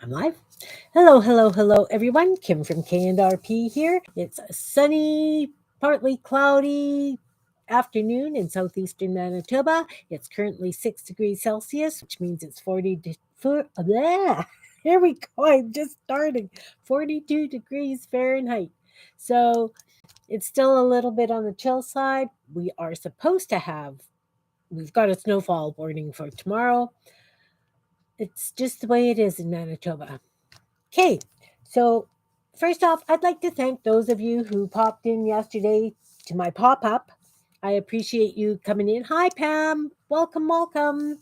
I'm live. Hello, hello, hello, everyone. Kim from K&RP here. It's a sunny, partly cloudy afternoon in southeastern Manitoba. It's currently 6 degrees Celsius, which means it's 40 to, here we go. I'm just starting. 42 degrees Fahrenheit. So it's still a little bit on the chill side. We've got a snowfall warning for tomorrow. It's just the way it is in Manitoba. Okay, so first off, I'd like to thank those of you who popped in yesterday to my pop up. I appreciate you coming in. Hi, Pam. Welcome, welcome.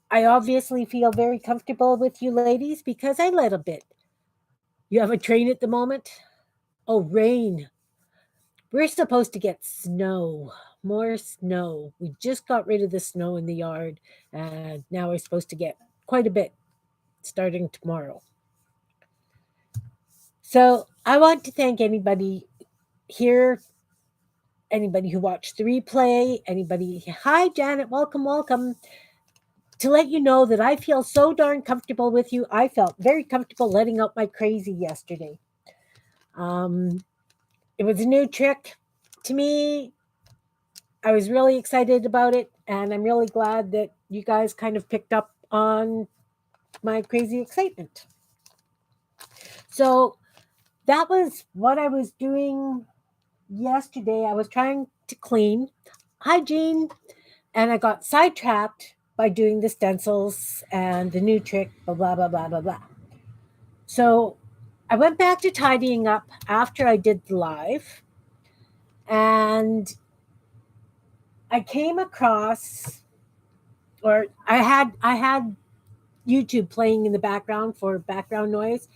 I obviously feel very comfortable with you ladies because I let a bit. You have a train at the moment? Oh, rain. We're supposed to get snow, more snow. We just got rid of the snow in the yard, and now we're supposed to get quite a bit starting tomorrow. So I want to thank anybody here, anybody who watched the replay, anybody. Hi, Janet. Welcome, welcome. To let you know that I feel so darn comfortable with you. I felt very comfortable letting out my crazy yesterday. Um, it was a new trick to me. I was really excited about it, and I'm really glad that you guys kind of picked up on my crazy excitement. So that was what I was doing yesterday. I was trying to clean. Hi, Jean. And I got sidetracked by doing the stencils and the new trick, blah, blah, blah, blah, blah, blah. So I went back to tidying up after I did the live, and I came across, or I had YouTube playing in the background for background noise,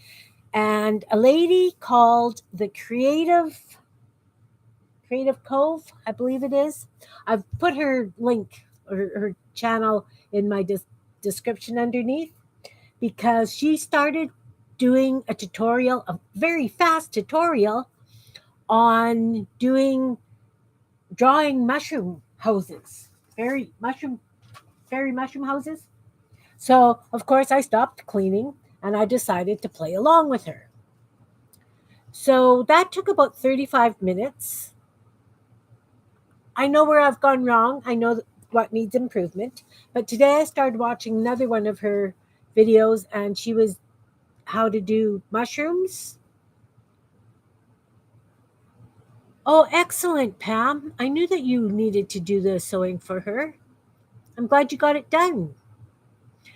and a lady called the Creative Cove, I believe it is. I've put her link or her channel in my description underneath because she started doing a tutorial, a very fast tutorial on drawing mushroom houses, fairy mushroom houses. So, of course, I stopped cleaning and I decided to play along with her. So that took about 35 minutes. I know where I've gone wrong. I know what needs improvement. But today I started watching another one of her videos, and she was how to do mushrooms. Oh, excellent, Pam. I knew that you needed to do the sewing for her. I'm glad you got it done.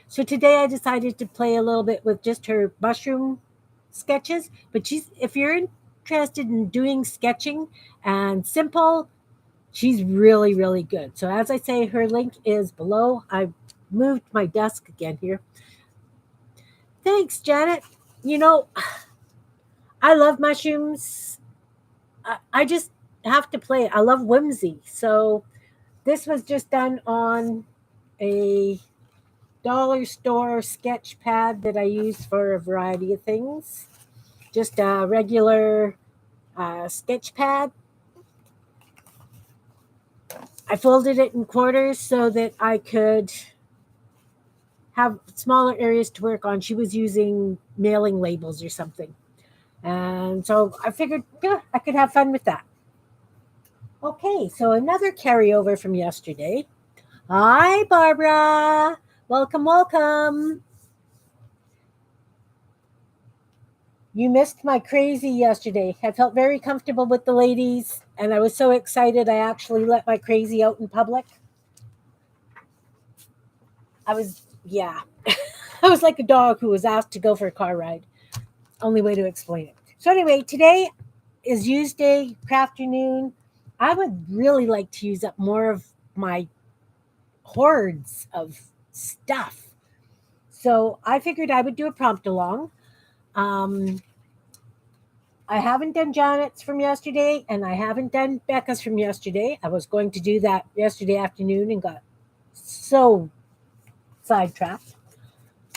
So today I decided to play a little bit with just her mushroom sketches. But if you're interested in doing sketching and simple, she's really, really good. So as I say, her link is below. I've moved my desk again here. Thanks, Janet. You know, I love mushrooms. I just have to play it. I love whimsy. So this was just done on a dollar store sketch pad that I use for a variety of things. Just a regular sketch pad. I folded it in quarters so that I could have smaller areas to work on. She was using mailing labels or something. And so I figured I could have fun with that. Okay, so another carryover from yesterday. Hi, Barbara. Welcome, welcome. You missed my crazy yesterday. I felt very comfortable with the ladies, and I was so excited I actually let my crazy out in public. Yeah. I was like a dog who was asked to go for a car ride. Only way to explain it. So anyway, today is Useday Crafternoon. I would really like to use up more of my hordes of stuff. So I figured I would do a prompt along. I haven't done Janet's from yesterday, and I haven't done Becca's from yesterday. I was going to do that yesterday afternoon and got so sidetracked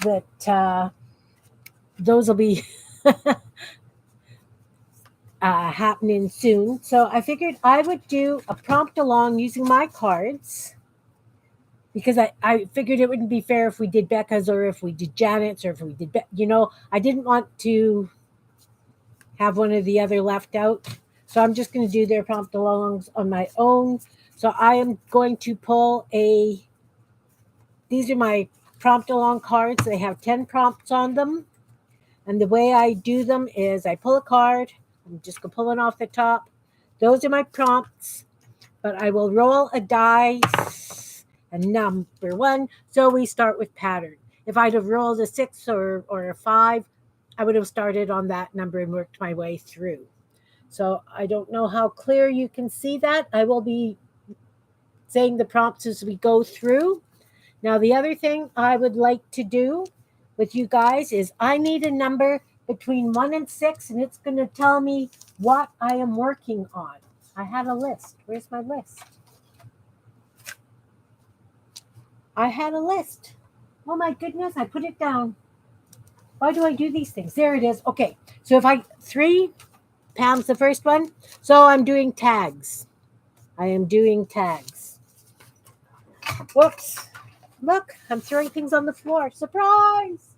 that those will be happening soon. So I figured I would do a prompt along using my cards because I figured it wouldn't be fair if we did Becca's or if we did Janet's or if we did, I didn't want to have one or the other left out. So I'm just going to do their promptalongs on my own. So I am going to pull these are my promptalong cards. They have 10 prompts on them. And the way I do them is I pull a card. I'm just going to pull it off the top. Those are my prompts. But I will roll a dice and number one. So we start with pattern. If I'd have rolled a 6 or a 5, I would have started on that number and worked my way through. So I don't know how clear you can see that. I will be saying the prompts as we go through. Now, the other thing I would like to do with you guys is I need a number between 1 and 6, and it's going to tell me what I am working on. I had a list. Where's my list? I had a list. Oh my goodness, I put it down. Why do I do these things? There it is. Okay, so if 3, Pam's the first one. So I'm doing tags. I am doing tags. Whoops. Look, I'm throwing things on the floor. Surprise!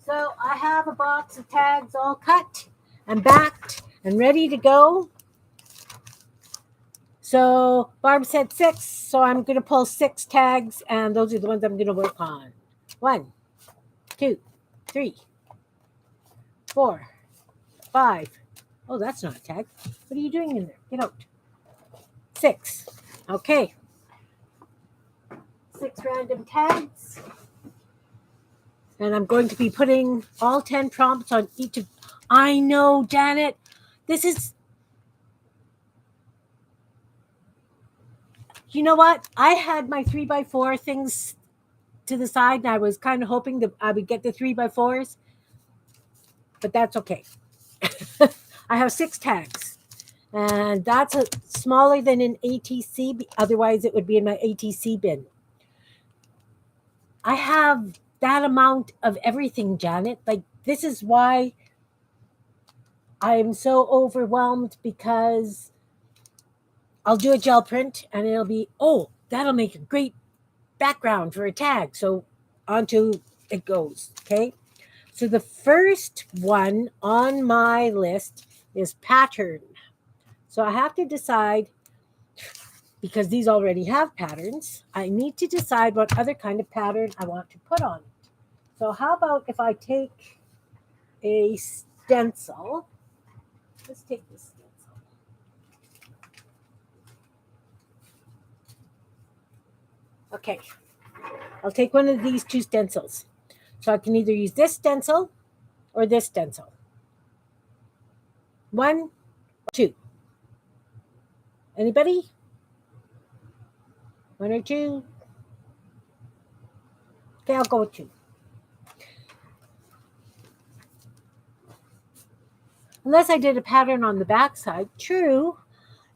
So I have a box of tags all cut and backed and ready to go. So Barb said 6, so I'm going to pull 6 tags, and those are the ones I'm going to work on. 1, 2, 3, 4, 5. Oh, that's not a tag. What are you doing in there? Get out. 6. Okay. 6 random tags. And I'm going to be putting all 10 prompts on each of... I know, Janet. This is... You know what? I had my 3x4 things to the side, and I was kind of hoping that I would get the 3x4s. But that's okay. I have 6 tags. And that's smaller than an ATC. Otherwise, it would be in my ATC bin. I have that amount of everything, Janet. Like, this is why I'm so overwhelmed, because I'll do a gel print and it'll be, oh, that'll make a great background for a tag. So onto it goes. Okay. So the first one on my list is pattern. So I have to decide, because these already have patterns, I need to decide what other kind of pattern I want to put on it. So how about if I take a stencil? Let's take this stencil. Okay. I'll take one of these 2 stencils. So I can either use this stencil or this stencil. 1, 2. Anybody? 1 or 2? Okay, I'll go with 2. Unless I did a pattern on the back side. True.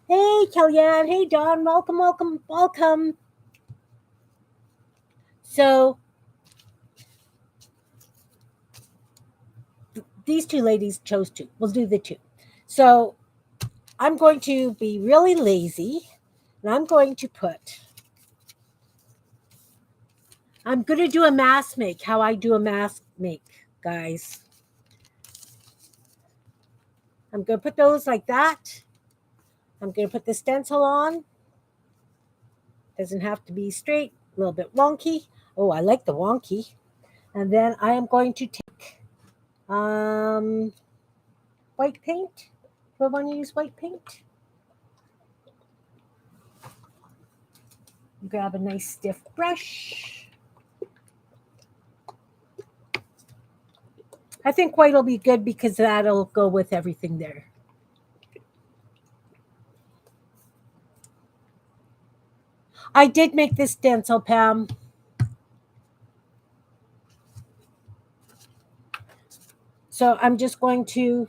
Hey, Kellyanne. Hey, Don. Welcome, welcome, welcome. So these 2 ladies chose 2. We'll do the 2. So I'm going to be really lazy, and I'm going to I'm going to do a mask make, how I do a mask make, guys. I'm going to put those like that. I'm going to put the stencil on. Doesn't have to be straight, a little bit wonky. Oh, I like the wonky. And then I am going to take white paint. Do I want to use white paint? Grab a nice stiff brush. I think white will be good because that'll go with everything there. I did make this stencil, Pam. So I'm just going to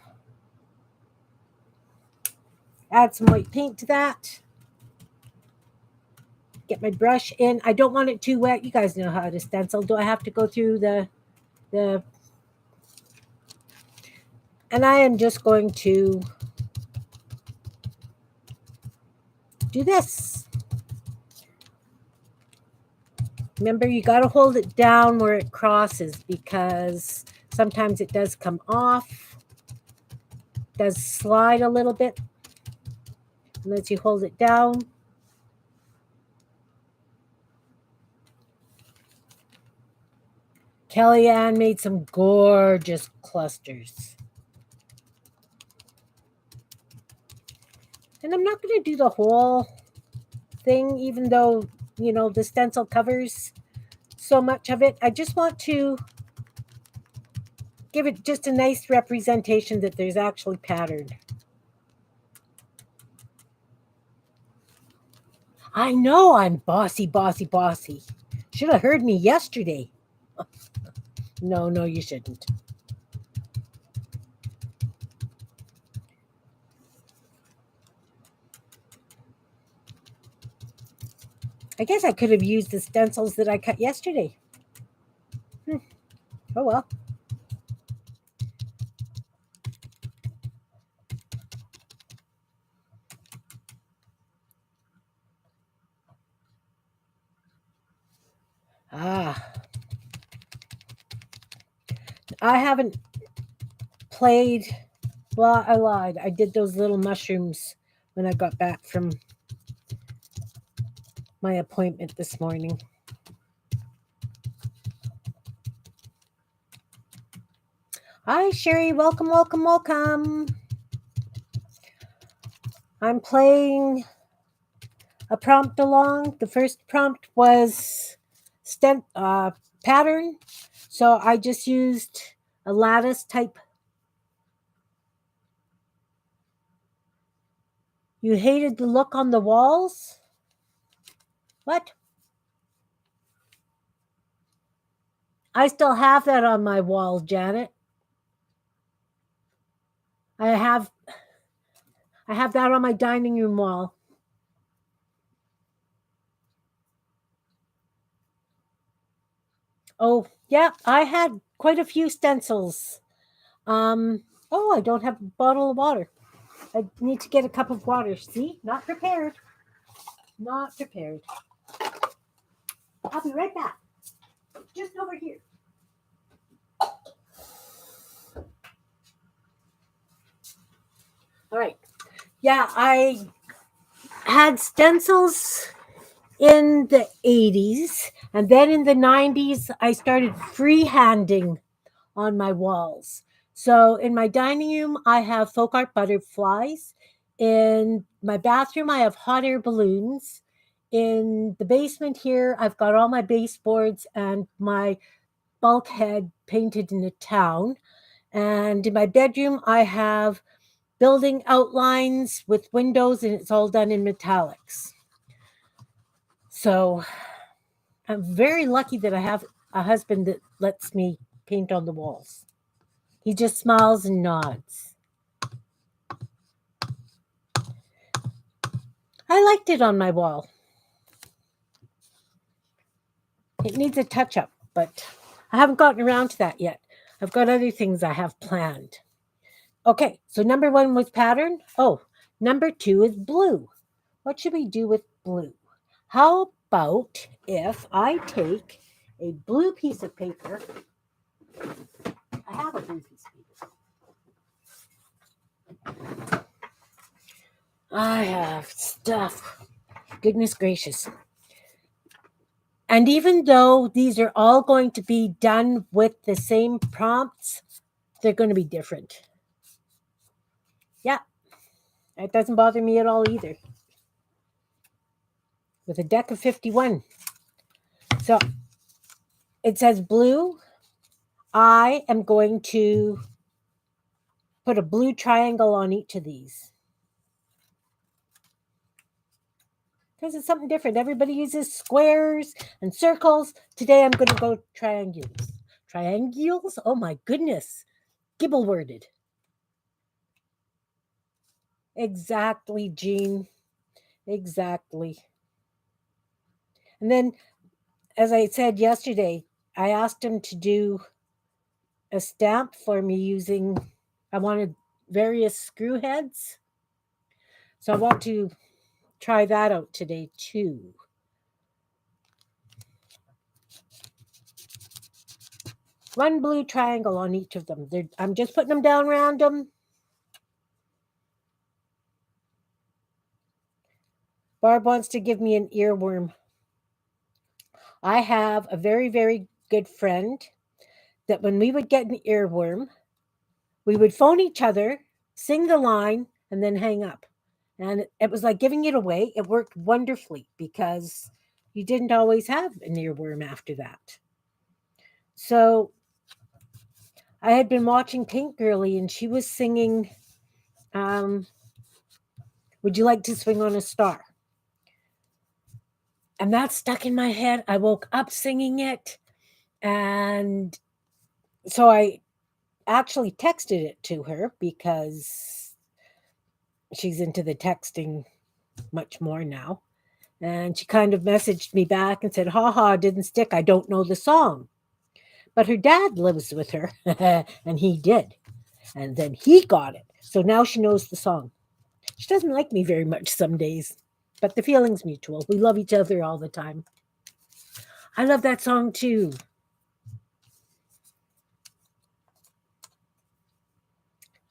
add some white paint to that. Get my brush in. I don't want it too wet. You guys know how to stencil. Do I have to go through the... And I am just going to do this. Remember, you got to hold it down where it crosses because sometimes it does come off, does slide a little bit unless you hold it down. Kellyanne made some gorgeous clusters. And I'm not going to do the whole thing, even though, the stencil covers so much of it. I just want to give it just a nice representation that there's actually pattern. I know I'm bossy, bossy, bossy. Should have heard me yesterday. No, you shouldn't. I guess I could have used the stencils that I cut yesterday. Oh well. I haven't played. Well, I lied. I did those little mushrooms when I got back from my appointment this morning. Hi, Sherry. Welcome, welcome, welcome. I'm playing a prompt along. The first prompt was pattern. So I just used a lattice type. You hated the look on the walls? What? I still have that on my wall, Janet. I have that on my dining room wall. Oh, yeah, I had quite a few stencils. I don't have a bottle of water. I need to get a cup of water. See? Not prepared. Not prepared. I'll be right back. Just over here. All right. Yeah, I had stencils in the 80s, and then in the 90s, I started freehanding on my walls. So in my dining room, I have folk art butterflies. In my bathroom, I have hot air balloons. In the basement here, I've got all my baseboards and my bulkhead painted in a town. And in my bedroom, I have building outlines with windows, and it's all done in metallics. So I'm very lucky that I have a husband that lets me paint on the walls. He just smiles and nods. I liked it on my wall. It needs a touch up, but I haven't gotten around to that yet. I've got other things I have planned. Okay, so number 1 was pattern. Oh, number 2 is blue. What should we do with blue? How about if I take a blue piece of paper? I have a blue piece of paper. I have stuff. Goodness gracious. And even though these are all going to be done with the same prompts, they're going to be different. Yeah, it doesn't bother me at all either. With a deck of 51. So it says blue. I am going to put a blue triangle on each of these. Because it's something different. Everybody uses squares and circles. Today I'm going to go triangles. Triangles? Oh my goodness. Gibble worded. Exactly, Jean. Exactly. And then, as I said yesterday, I asked him to do a stamp for me using, I wanted various screw heads. So I want to try that out today too. one blue triangle on each of them. I'm just putting them down random. Barb wants to give me an earworm. I have a very, very good friend that when we would get an earworm, we would phone each other, sing the line, and then hang up. And it was like giving it away. It worked wonderfully because you didn't always have an earworm after that. So I had been watching Pink Girly and she was singing, Would You Like to Swing on a Star? And that stuck in my head. I woke up singing it. And so I actually texted it to her because she's into the texting much more now. And she kind of messaged me back and said, haha, didn't stick. I don't know the song. But her dad lives with her, and he did. And then he got it. So now she knows the song. She doesn't like me very much some days, but the feeling's mutual. We love each other all the time. I love that song too.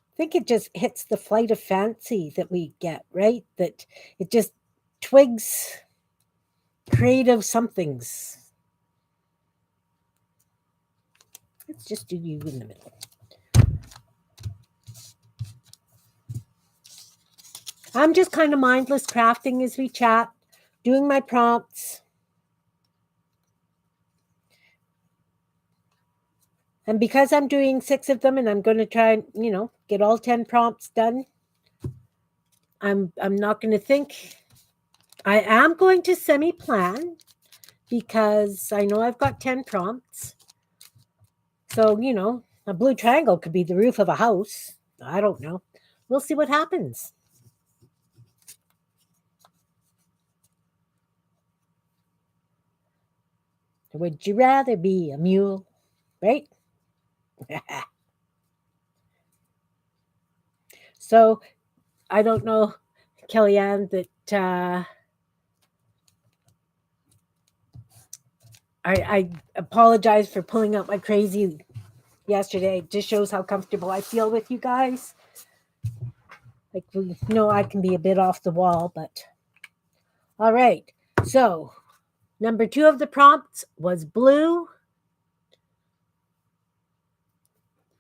I think it just hits the flight of fancy that we get, right? That it just twigs creative somethings. Let's just do you in the middle. I'm just kind of mindless crafting as we chat, doing my prompts. And because I'm doing 6 of them and I'm going to try and, get all 10 prompts done, I'm not going to think. I am going to semi-plan because I know I've got 10 prompts. So, a blue triangle could be the roof of a house. I don't know. We'll see what happens. Would you rather be a mule, right? So, I don't know, Kellyanne, that I apologize for pulling out my crazy yesterday. It just shows how comfortable I feel with you guys. Like, I can be a bit off the wall, but all right. So, number 2 of the prompts was blue.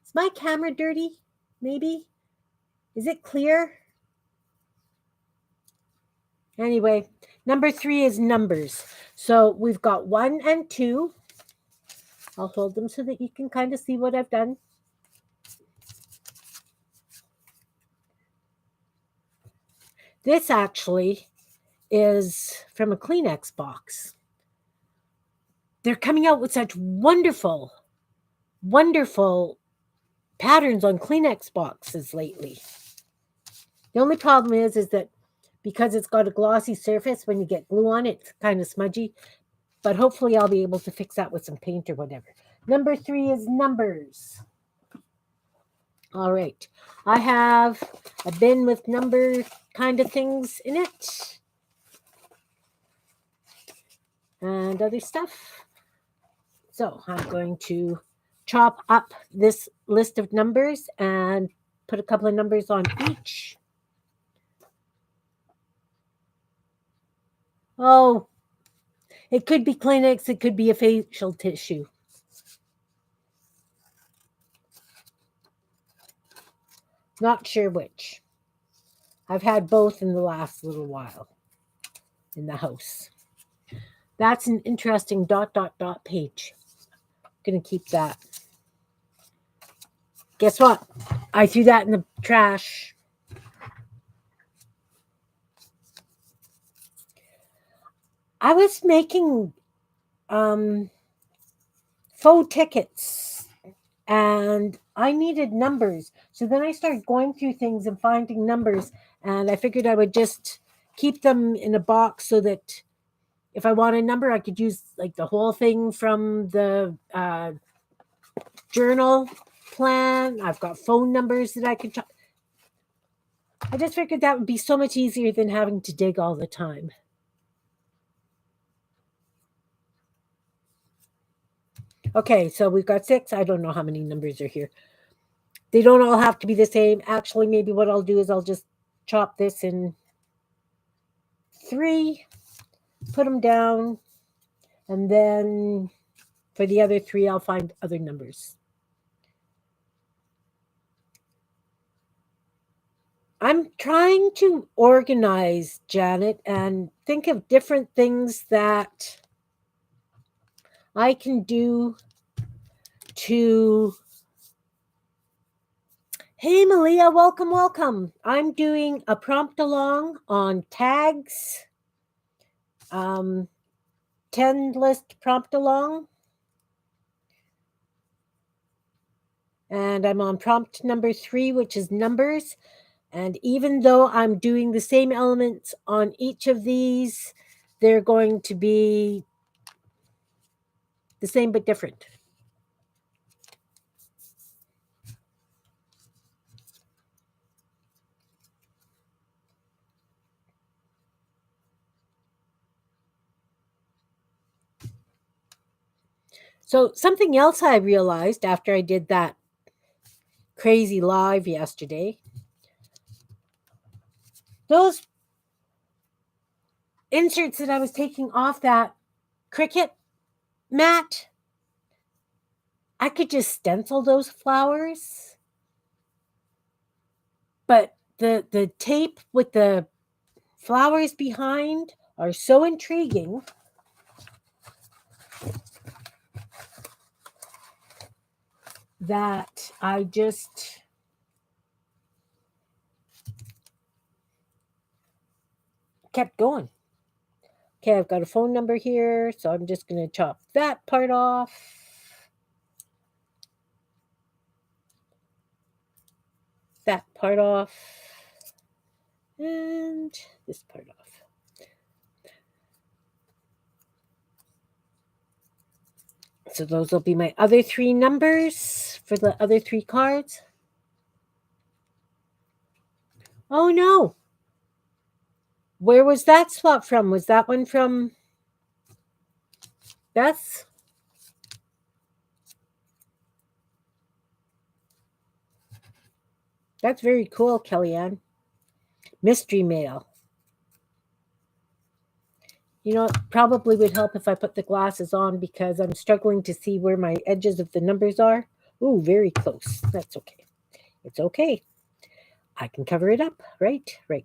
Is my camera dirty? Maybe? Is it clear? Anyway, number 3 is numbers. So we've got 1 and 2. I'll hold them so that you can kind of see what I've done. This actually is from a Kleenex box. They're coming out with such wonderful, wonderful patterns on Kleenex boxes lately. The only problem is that because it's got a glossy surface, when you get glue on it, it's kind of smudgy. But hopefully I'll be able to fix that with some paint or whatever. Number 3 is numbers. All right. I have a bin with number kind of things in it. And other stuff. So I'm going to chop up this list of numbers and put a couple of numbers on each. Oh, it could be Kleenex. It could be a facial tissue. Not sure which. I've had both in the last little while in the house. That's an interesting ... page. I'm going to keep that. Guess what? I threw that in the trash. I was making faux tickets and I needed numbers. So then I started going through things and finding numbers, and I figured I would just keep them in a box so that if I want a number, I could use like the whole thing from the journal plan. I've got phone numbers that I could. I just figured that would be so much easier than having to dig all the time. Okay, so we've got 6. I don't know how many numbers are here. They don't all have to be the same. Actually, maybe what I'll do is I'll just chop this in 3, put them down, and then for the other 3, I'll find other numbers. I'm trying to organize, Janet, and think of different things that I can do to. Hey, Malia, welcome, welcome. I'm doing a prompt along on tags, 10 list prompt along. And I'm on prompt number 3, which is numbers. And even though I'm doing the same elements on each of these, they're going to be the same but different. So something else I realized after I did that crazy live yesterday, those inserts that I was taking off that Cricut mat, I could just stencil those flowers. But the tape with the flowers behind are so intriguing that I just kept going. Okay, I've got a phone number here, so I'm just going to chop that part off. That part off. And this part off. So those will be my other 3 numbers for the other 3 cards. Oh no. Where was that swap from? Was that one from Beth? That's very cool, Kellyanne. Mystery mail. You know, it probably would help if I put the glasses on because I'm struggling to see where my edges of the numbers are. Ooh, very close. That's okay. It's okay. I can cover it up. Right. I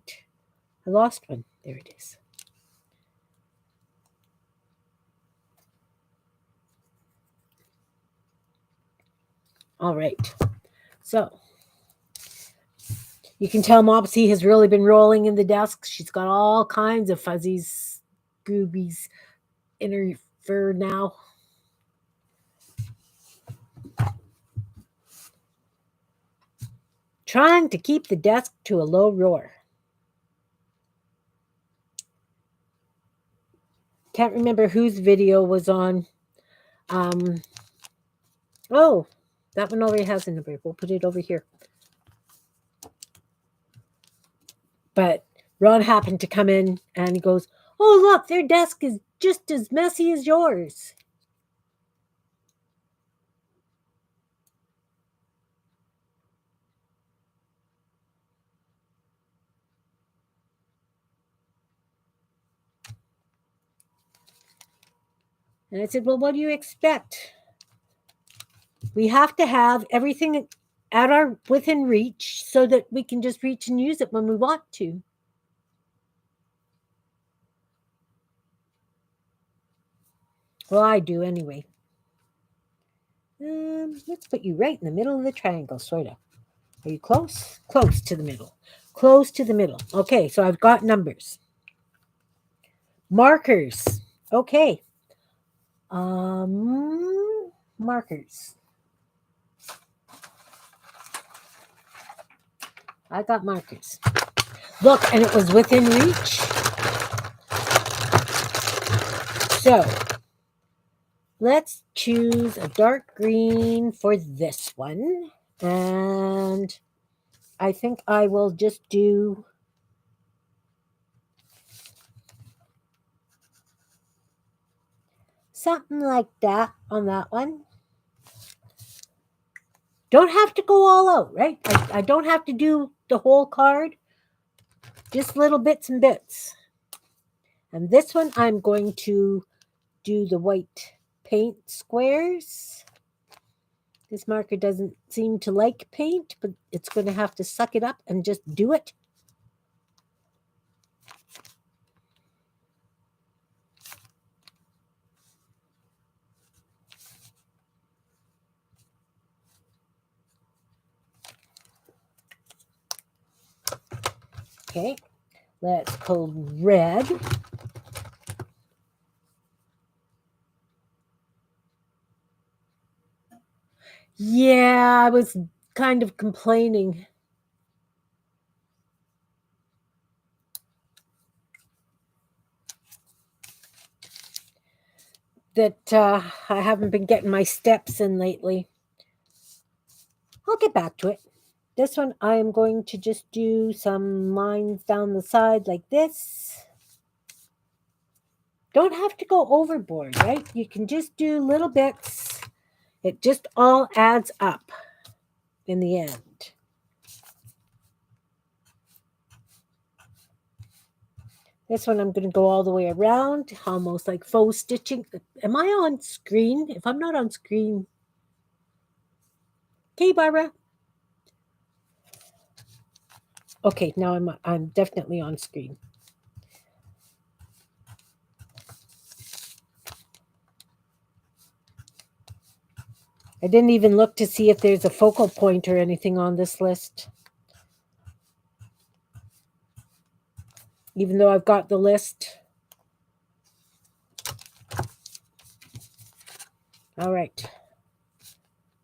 lost one. There it is. All right. So you can tell Mopsy has really been rolling in the desk. She's got all kinds of fuzzies, goobies in her fur now. Trying to keep the desk to a low roar. Can't remember whose video was on. Oh, that one already has a number. We'll put it over here. But Ron happened to come in and he goes, "Oh, look, their desk is just as messy as yours." And I said, "Well, what do you expect? We have to have everything at our within reach so that we can just reach and use it when we want to." Well, I do anyway. Let's put you right in the middle of the triangle, sort of. Are you close? Close to the middle. Close to the middle. Okay, so I've got numbers. Markers. Okay. Markers. I got markers. Look, and it was within reach. So let's choose a dark green for this one. And I think I will just do something like that on that one. Don't have to go all out, right? I don't have to do the whole card, just little bits and bits. And this one, I'm going to do the white paint squares. This marker doesn't seem to like paint, but it's going to have to suck it up and just do it. Okay, let's pull red. Yeah, I was kind of complaining that I haven't been getting my steps in lately. I'll get back to it. This one, I'm going to just do some lines down the side like this. Don't have to go overboard, right? You can just do little bits. It just all adds up in the end. This one, I'm going to go all the way around, almost like faux stitching. Am I on screen? If I'm not on screen. Okay, Barbara. Okay, now I'm definitely on screen. I didn't even look to see if there's a focal point or anything on this list. Even though I've got the list. All right.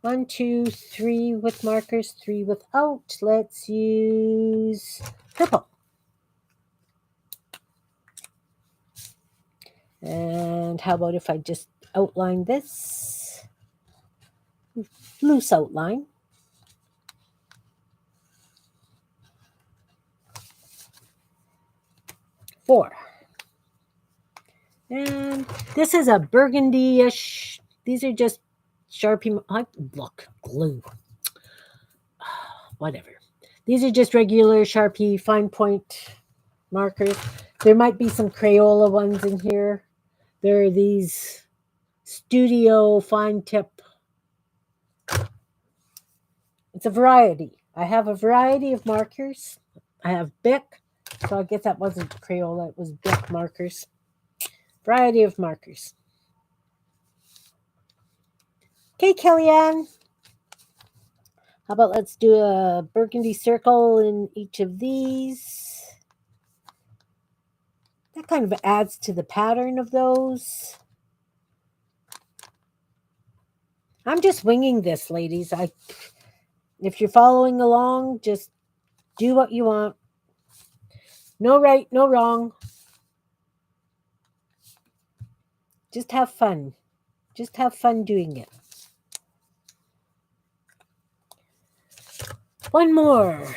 1, 2, 3 with markers, 3 without. Let's use purple. And how about if I just outline this? Loose outline. Four. And this is a burgundy-ish. These are just Sharpie. Look, glue. Whatever. These are just regular Sharpie fine point markers. There might be some Crayola ones in here. There are these studio fine tip. It's a variety. I have a variety of markers. I have Bic, so I guess that wasn't Crayola, it was Bic markers. Variety of markers. Okay, Kellyanne. How about let's do a burgundy circle in each of these. That kind of adds to the pattern of those. I'm just winging this, ladies. If you're following along, just do what you want. No right, no wrong. Just have fun. Just have fun doing it. One more.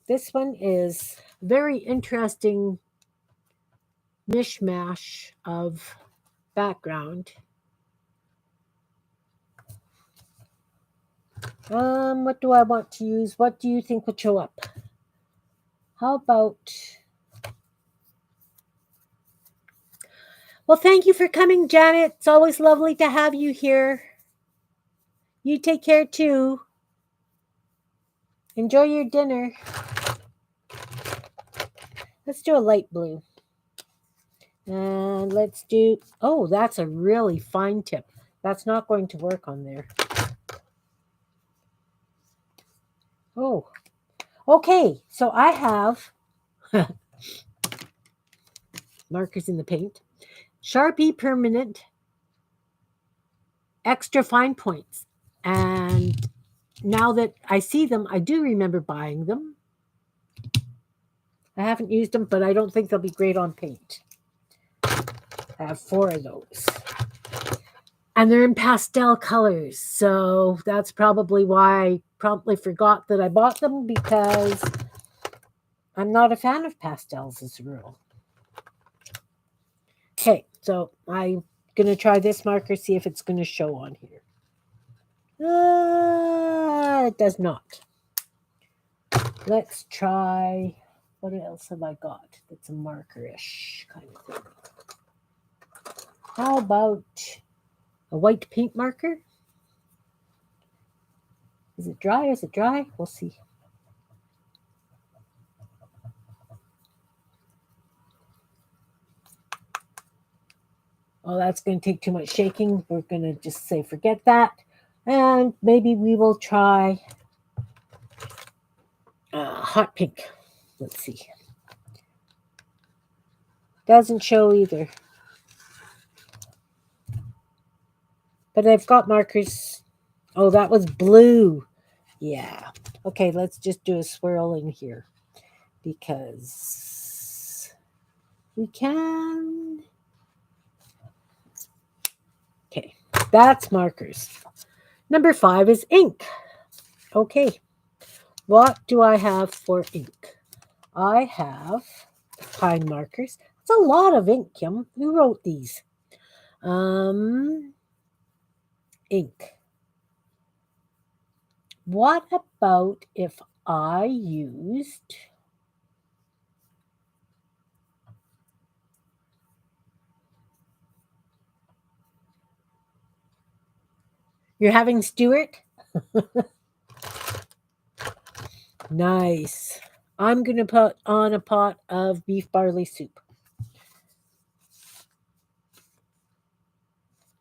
This one is very interesting mishmash of background. What do I want to use? What do you think would show up? How about... Well, thank you for coming, Janet. It's always lovely to have you here. You take care, too. Enjoy your dinner. Let's do a light blue. And let's do... Oh, that's a really fine tip. That's not going to work on there. Oh, okay. So I have markers in the paint. Sharpie permanent extra fine points. And now that I see them, I do remember buying them. I haven't used them, but I don't think they'll be great on paint. I have 4 of those. And they're in pastel colors. So that's probably why I promptly forgot that I bought them, because I'm not a fan of pastels as a rule. Okay, so I'm going to try this marker, see if it's going to show on here. It does not. Let's try. What else have I got? That's a markerish kind of thing. How about a white paint marker? Is it dry? Is it dry? We'll see. Oh, that's going to take too much shaking. We're going to just say forget that. And maybe we will try hot pink. Let's see. Doesn't show either. But I've got markers. Oh, that was blue. Yeah. Okay, let's just do a swirl in here because we can. Okay, that's markers. Number 5 is ink. Okay, what do I have for ink? I have pine markers. It's a lot of ink, Kim. Who wrote these? Ink. What about if I used You're having Stuart? Nice. I'm going to put on a pot of beef barley soup.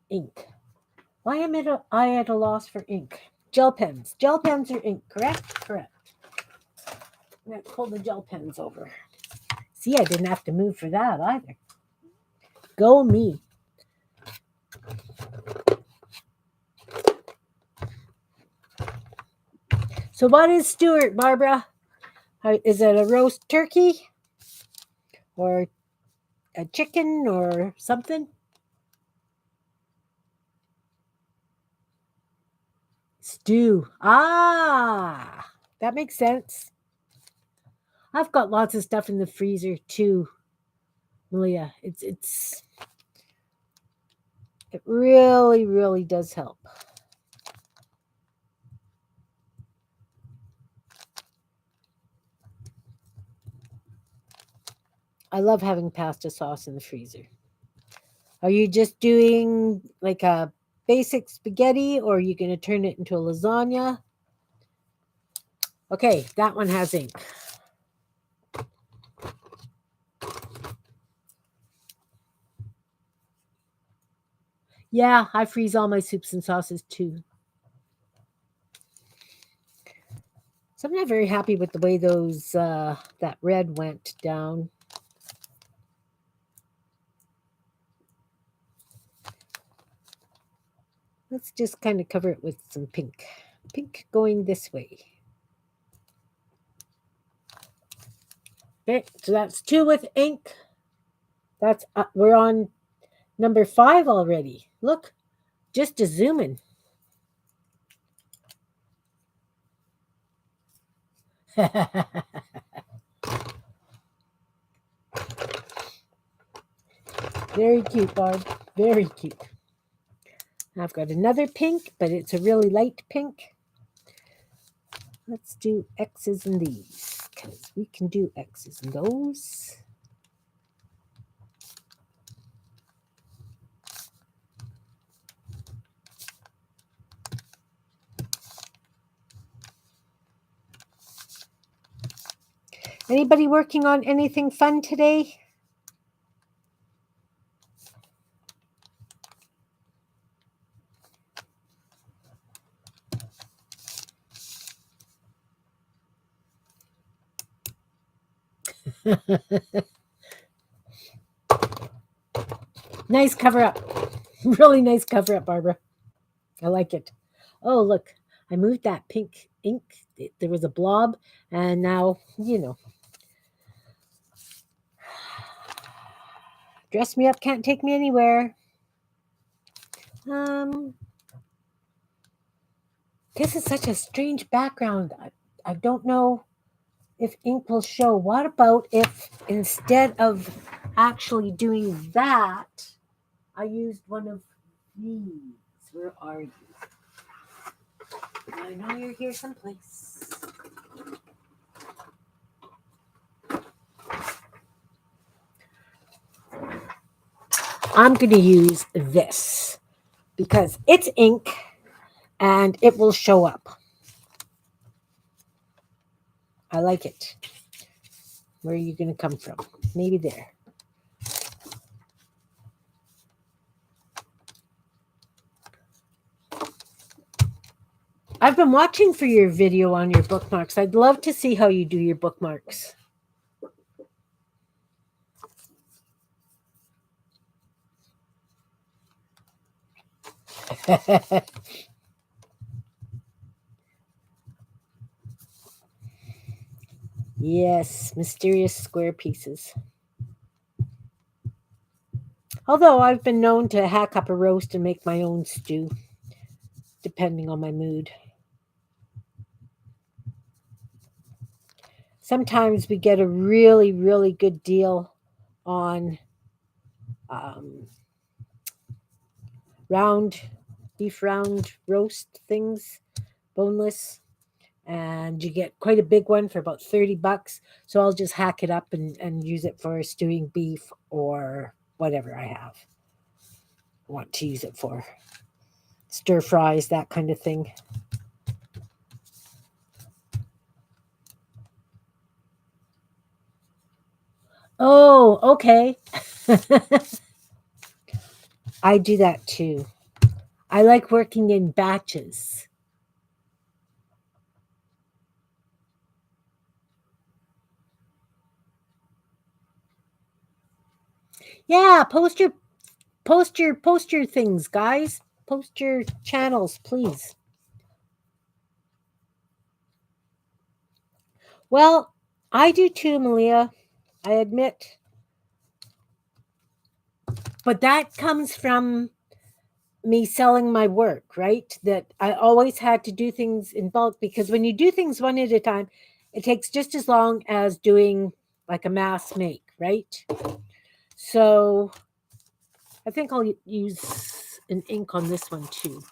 Ink. Why am I at a loss for ink? Gel pens. Gel pens are ink, correct? Correct. I'm going to pull the gel pens over. See, I didn't have to move for that either. Go me. So what is Stuart, Barbara? Is it a roast turkey? Or a chicken or something? Stew. Ah, that makes sense. I've got lots of stuff in the freezer too, Malia. It really, really does help. I love having pasta sauce in the freezer. Are you just doing like a basic spaghetti or are you going to turn it into a lasagna? Okay, that one has ink. Yeah, I freeze all my soups and sauces too. So I'm not very happy with the way those that red went down. Let's just kind of cover it with some pink. Pink going this way. Okay, so that's 2 with ink. That's we're on number 5 already. Look, just a zoom in. Very cute, Barb. Very cute. I've got another pink, but it's a really light pink. Let's do X's in these because we can do X's in those. Anybody working on anything fun today? Nice cover up. Really nice cover up, Barbara. I like it. Oh, look. I moved that pink ink. There was a blob, and now, dress me up, can't take me anywhere. This is such a strange background. I don't know if ink will show. What about if instead of actually doing that, I used one of these? Where are you? I know you're here someplace. I'm going to use this because it's ink and it will show up. I like it. Where are you going to come from? Maybe there. I've been watching for your video on your bookmarks. I'd love to see how you do your bookmarks. Yes, mysterious square pieces. Although I've been known to hack up a roast and make my own stew, depending on my mood. Sometimes we get a really, really good deal on beef round roast things, boneless, and you get quite a big one for about $30. So I'll just hack it up and use it for stewing beef or whatever I want to use it for. Stir fries, that kind of thing. Oh, okay. I do that too. I like working in batches. Yeah, post your things, guys. Post your channels, please. Well, I do too, Malia. I admit. But that comes from me selling my work, right? That I always had to do things in bulk because when you do things one at a time, it takes just as long as doing like a mass make, right? So I think I'll use an ink on this one too.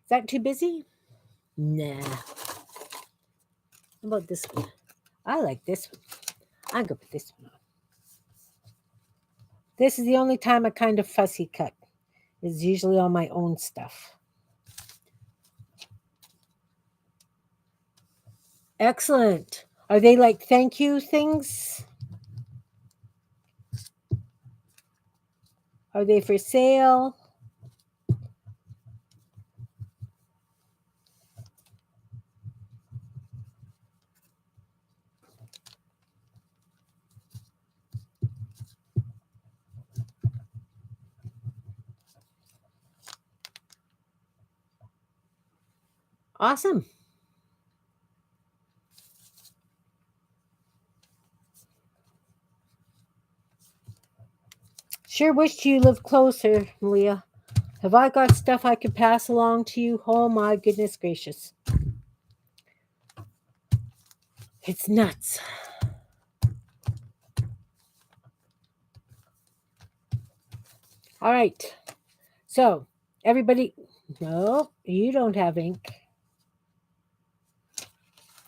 Is that too busy? Nah. How about this one? I like this one. I'm going to put this one on. This is the only time I kind of fussy cut. It's usually on my own stuff. Excellent. Are they like thank you things? Are they for sale? Awesome. Sure wish you lived closer, Malia. Have I got stuff I could pass along to you? Oh my goodness gracious. It's nuts. All right. So, everybody, no, you don't have ink.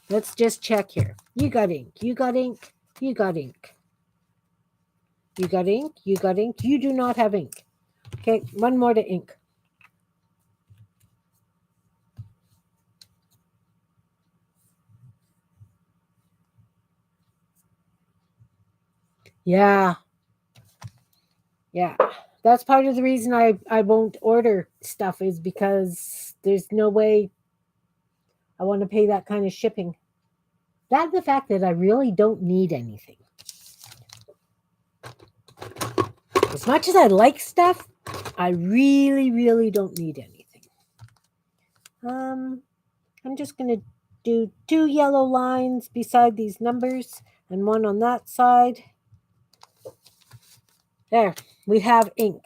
Let's just check here. You got ink. You got ink. You got ink. You got ink. You got ink. You do not have ink. Okay, one more to ink. Yeah. Yeah. That's part of the reason I won't order stuff is because there's no way I want to pay that kind of shipping. That's the fact that I really don't need anything. As much as I like stuff, I really, really don't need anything. I'm just going to do 2 yellow lines beside these numbers and one on that side. There, we have ink.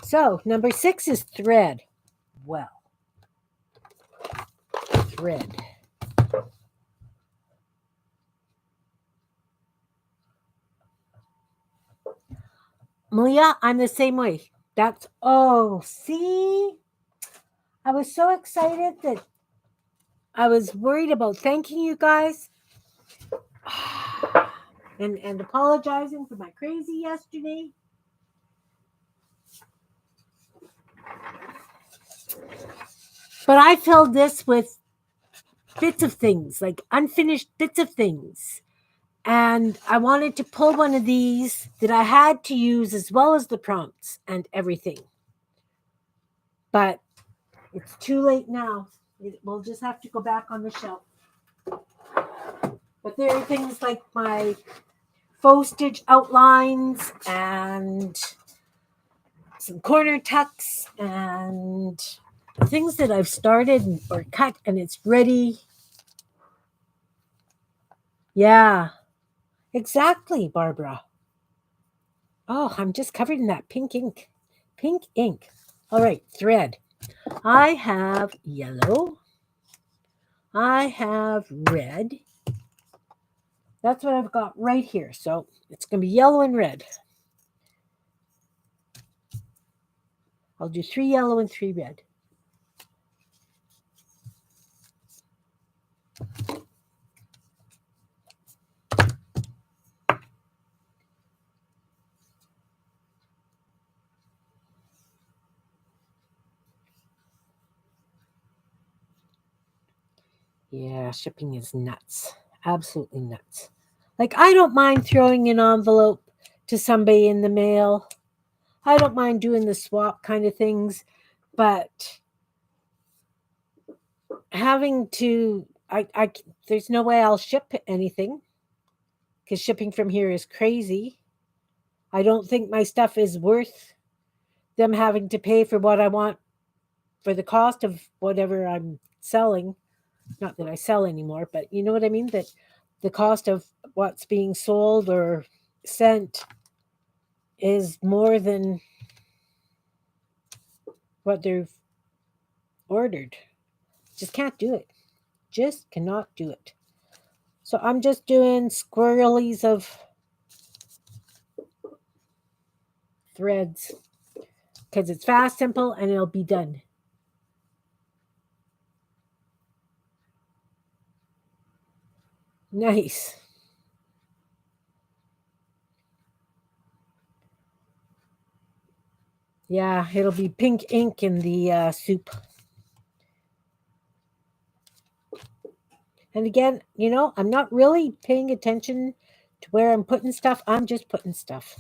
So, number 6 is thread. Well, thread. Malia, I'm the same way. Oh, see? I was so excited that I was worried about thanking you guys and apologizing for my crazy yesterday. But I filled this with bits of things, like unfinished bits of things. And I wanted to pull one of these that I had to use as well as the prompts and everything. But it's too late now. We'll just have to go back on the shelf. But there are things like my faux stitch outlines and some corner tucks and things that I've started or cut and it's ready. Yeah, exactly, Barbara. Oh, I'm just covered in that pink ink. Pink ink. All right, thread. I have yellow. I have red. That's what I've got right here. So it's going to be yellow and red. I'll do 3 yellow and 3 red. Yeah, shipping is nuts. Absolutely nuts. Like, I don't mind throwing an envelope to somebody in the mail. I don't mind doing the swap kind of things, but having to, there's no way I'll ship anything because shipping from here is crazy. I don't think my stuff is worth them having to pay for what I want for the cost of whatever I'm selling. Not that I sell anymore, but you know what I mean? That the cost of what's being sold or sent is more than what they've ordered. Just can't do it. Just cannot do it. So I'm just doing squirrelies of threads because it's fast, simple, and it'll be done. Nice. Yeah, it'll be pink ink in the soup. And again, I'm not really paying attention to where I'm putting stuff. I'm just putting stuff.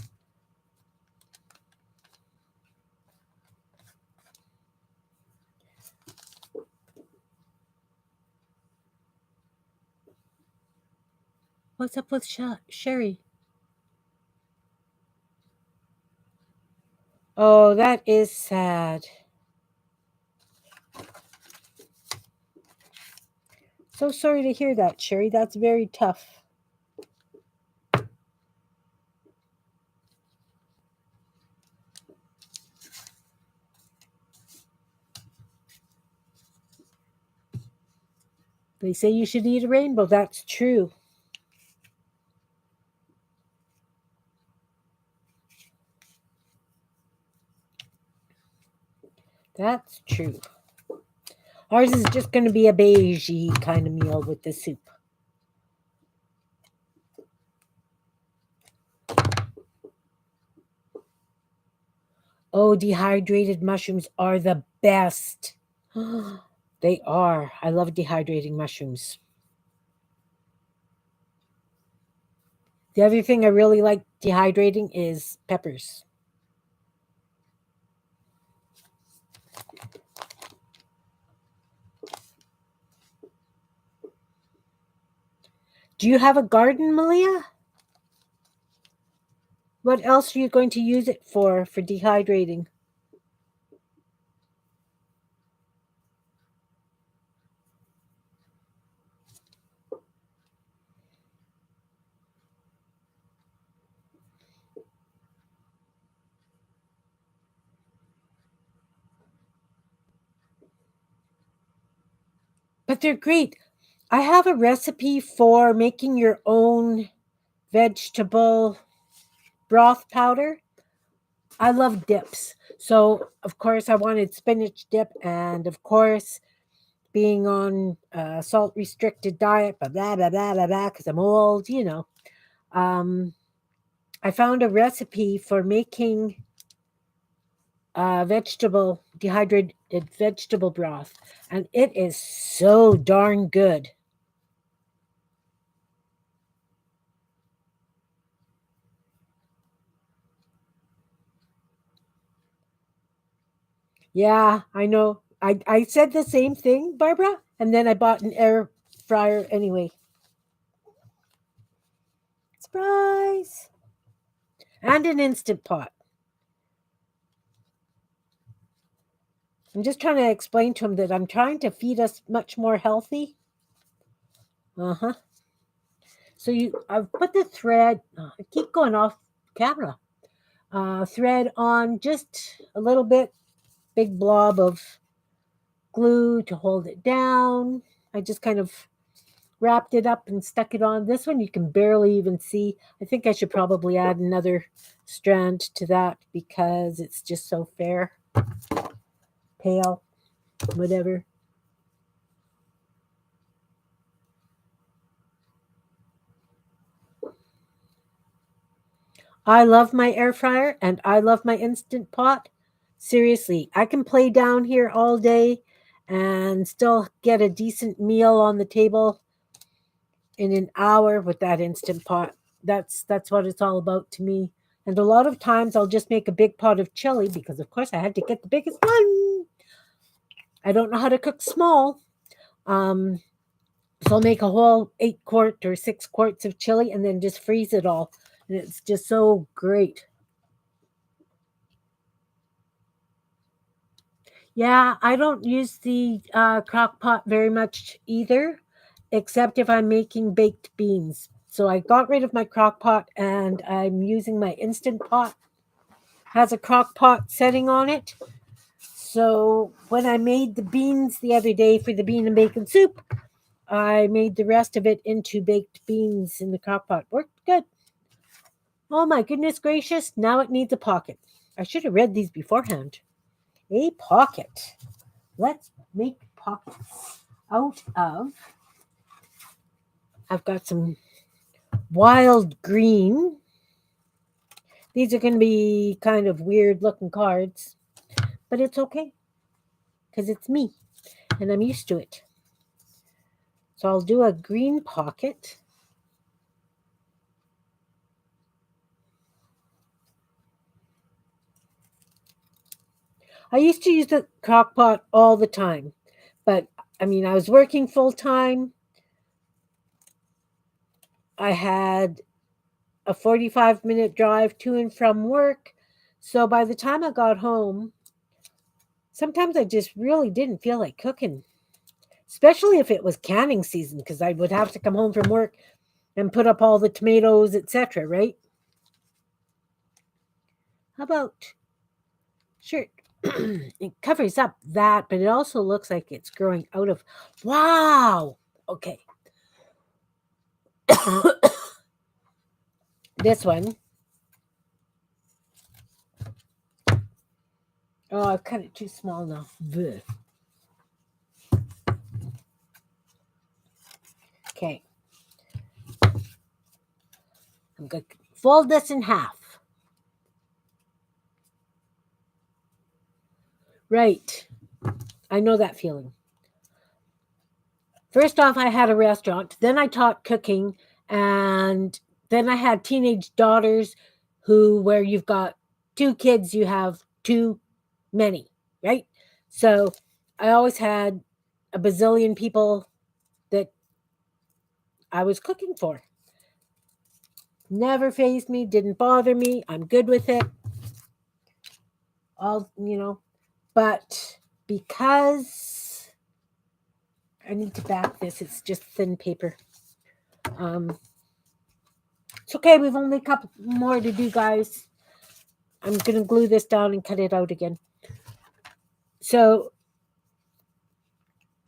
What's up with Sherry? Oh, that is sad. So sorry to hear that, Sherry. That's very tough. They say you should eat a rainbow. That's true. That's true. Ours is just going to be a beigey kind of meal with the soup. Oh, dehydrated mushrooms are the best. They are. I love dehydrating mushrooms. The other thing I really like dehydrating is peppers. Do you have a garden, Malia? What else are you going to use it for dehydrating? But they're great. I have a recipe for making your own vegetable broth powder. I love dips. So, of course, I wanted spinach dip, and of course, being on a salt restricted diet, blah, blah, blah, blah, blah, blah, because I'm old. Um, I found a recipe for making dehydrated vegetable broth, and it is so darn good. Yeah, I know. I said the same thing, Barbara, and then I bought an air fryer anyway. Surprise! And an instant pot. I'm just trying to explain to him that I'm trying to feed us much more healthy. Uh huh. So I've put the thread. I keep going off camera. Thread on just a little bit, big blob of glue to hold it down. I just kind of wrapped it up and stuck it on. This one you can barely even see. I think I should probably add another strand to that because it's just so fair, pale, whatever. I love my air fryer and I love my instant pot. Seriously, I can play down here all day and still get a decent meal on the table in an hour with that instant pot. That's what it's all about to me. And a lot of times I'll just make a big pot of chili because of course I had to get the biggest one. I don't know how to cook small. Um, so I'll make a whole 8 quart or 6 quarts of chili and then just freeze it all. And it's just so great. Yeah, I don't use the crock pot very much either, except if I'm making baked beans. So I got rid of my crock pot and I'm using my instant pot. Has a crock pot setting on it. So when I made the beans the other day for the bean and bacon soup, I made the rest of it into baked beans in the crock pot. Worked good. Oh my goodness gracious, now it needs a pocket. I should have read these beforehand. A pocket. Let's make pockets out of. I've got some wild green. These are going to be kind of weird looking cards, but it's okay because it's me and I'm used to it. So I'll do a green pocket. I used to use the crock pot all the time, but I mean, I was working full time. I had a 45-minute drive to and from work. So by the time I got home, sometimes I just really didn't feel like cooking, especially if it was canning season, because I would have to come home from work and put up all the tomatoes, etc., right? How about, sure, it covers up that, but it also looks like it's growing out of, wow, okay. This one, oh, I've cut it too small now. Bleh. Okay, I'm going to fold this in half. Right, I know that feeling. First off, I had a restaurant, then I taught cooking, and then I had teenage daughters where you've got two kids, you have too many, right? So I always had a bazillion people that I was cooking for. Never phased me, didn't bother me. I'm good with it. But because I need to back this, it's just thin paper. Um, it's okay. We've only a couple more to do, guys. I'm gonna glue this down and cut it out again. So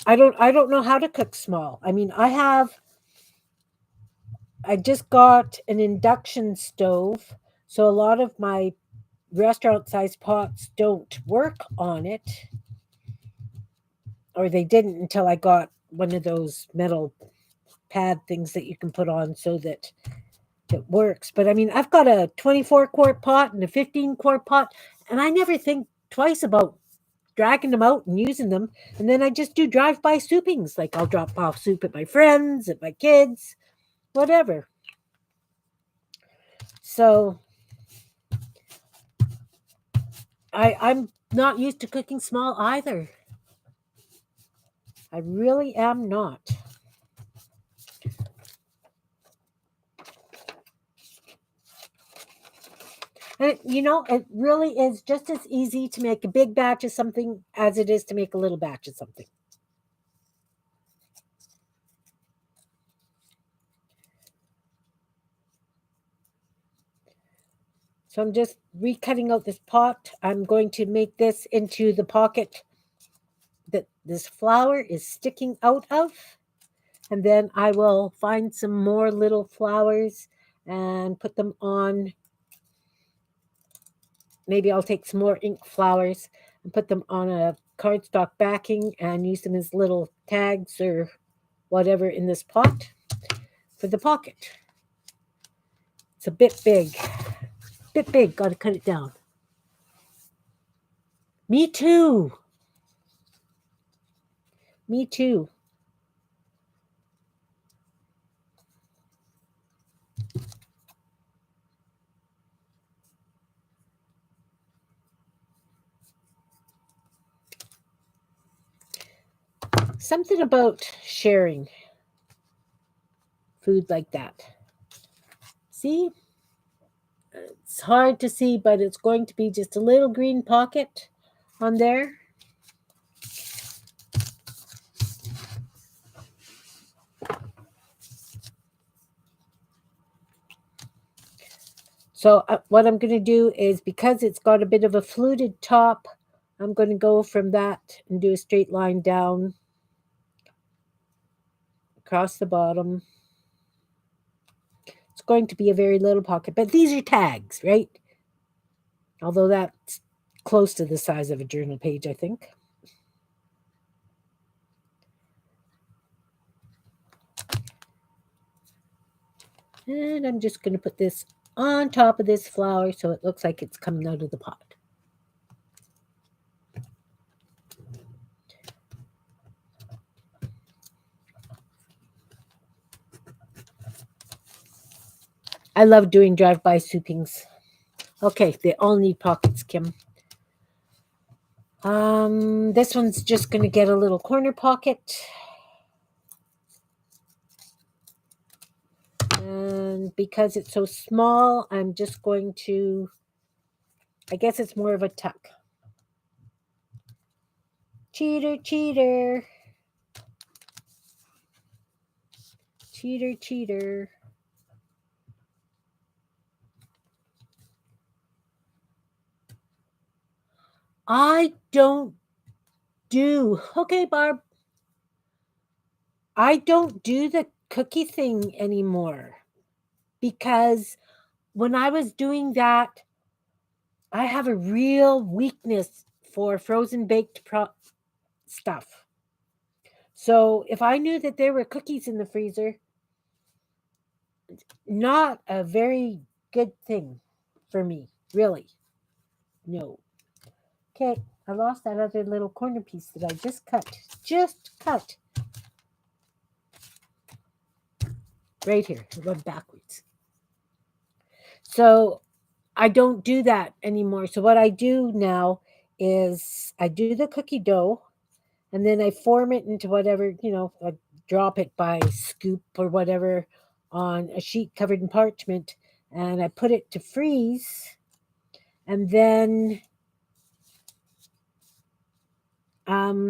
I don't know how to cook small. I mean, I just got an induction stove, so a lot of my restaurant-sized pots don't work on it, or they didn't until I got one of those metal pad things that you can put on so that it works. But I mean, I've got a 24-quart pot and a 15-quart pot, and I never think twice about dragging them out and using them. And then I just do drive-by soupings. Like I'll drop off soup at my friends, at my kids, whatever. So I'm not used to cooking small either. I really am not. And it really is just as easy to make a big batch of something as it is to make a little batch of something. So I'm just recutting out this pot. I'm going to make this into the pocket that this flower is sticking out of. And then I will find some more little flowers and put them on. Maybe I'll take some more ink flowers and put them on a cardstock backing and use them as little tags or whatever in this pot for the pocket. It's a bit big. Got to cut it down. Me too. Something about sharing food like that. See? It's hard to see, but it's going to be just a little green pocket on there. So what I'm going to do is, because it's got a bit of a fluted top, I'm going to go from that and do a straight line down across the bottom. It's going to be a very little pocket, but these are tags, right? Although that's close to the size of a journal page, I think. And I'm just going to put this on top of this flower so it looks like it's coming out of the pot. I love doing drive-by soupings. Okay, they all need pockets, Kim. This one's just going to get a little corner pocket. And because it's so small, I'm just going to, I guess it's more of a tuck. Cheater. I don't do, okay, Barb. I don't do the cookie thing anymore because when I was doing that, I have a real weakness for frozen baked stuff. So if I knew that there were cookies in the freezer, not a very good thing for me, really. No. Okay, I lost that other little corner piece that I just cut. Right here. It went backwards. So I don't do that anymore. So what I do now is I do the cookie dough and then I form it into whatever, I drop it by scoop or whatever on a sheet covered in parchment and I put it to freeze. And then I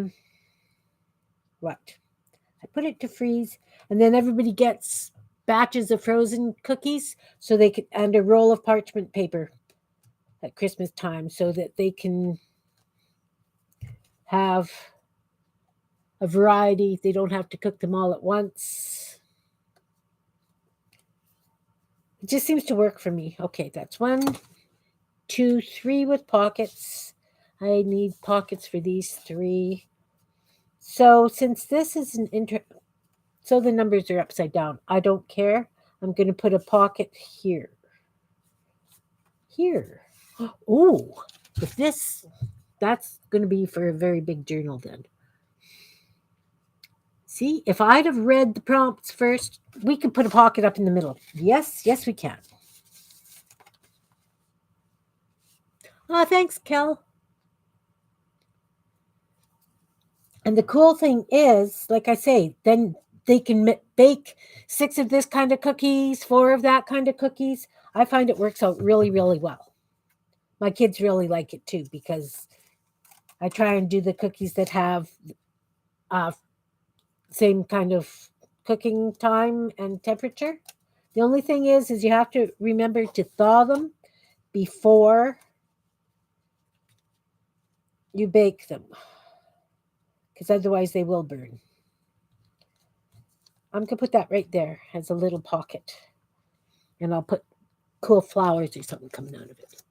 put it to freeze and then everybody gets batches of frozen cookies so they can, and a roll of parchment paper at Christmas time so that they can have a variety. They don't have to cook them all at once. It just seems to work for me. Okay, that's 1, 2, 3 with pockets. I need pockets for these 3. So since this is so the numbers are upside down. I don't care. I'm going to put a pocket here. Here. Oh, if that's going to be for a very big journal then. See, if I'd have read the prompts first, we could put a pocket up in the middle. Yes, we can. Oh, thanks, Kel. And the cool thing is, like I say, then they can bake 6 of this kind of cookies, 4 of that kind of cookies. I find it works out really, really well. My kids really like it too because I try and do the cookies that have same kind of cooking time and temperature. The only thing is you have to remember to thaw them before you bake them, because otherwise they will burn. I'm going to put that right there as a little pocket, and I'll put cool flowers or something coming out of it.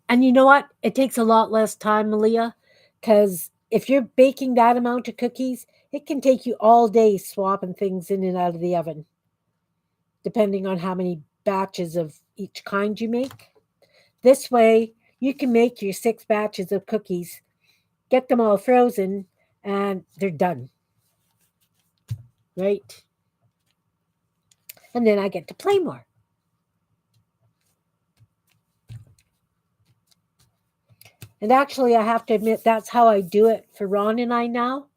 And you know what? It takes a lot less time, Malia, because if you're baking that amount of cookies, it can take you all day swapping things in and out of the oven, depending on how many batches of each kind you make. This way, you can make your 6 batches of cookies, get them all frozen, and they're done. Right? And then I get to play more. And actually, I have to admit, that's how I do it for Ron and I now.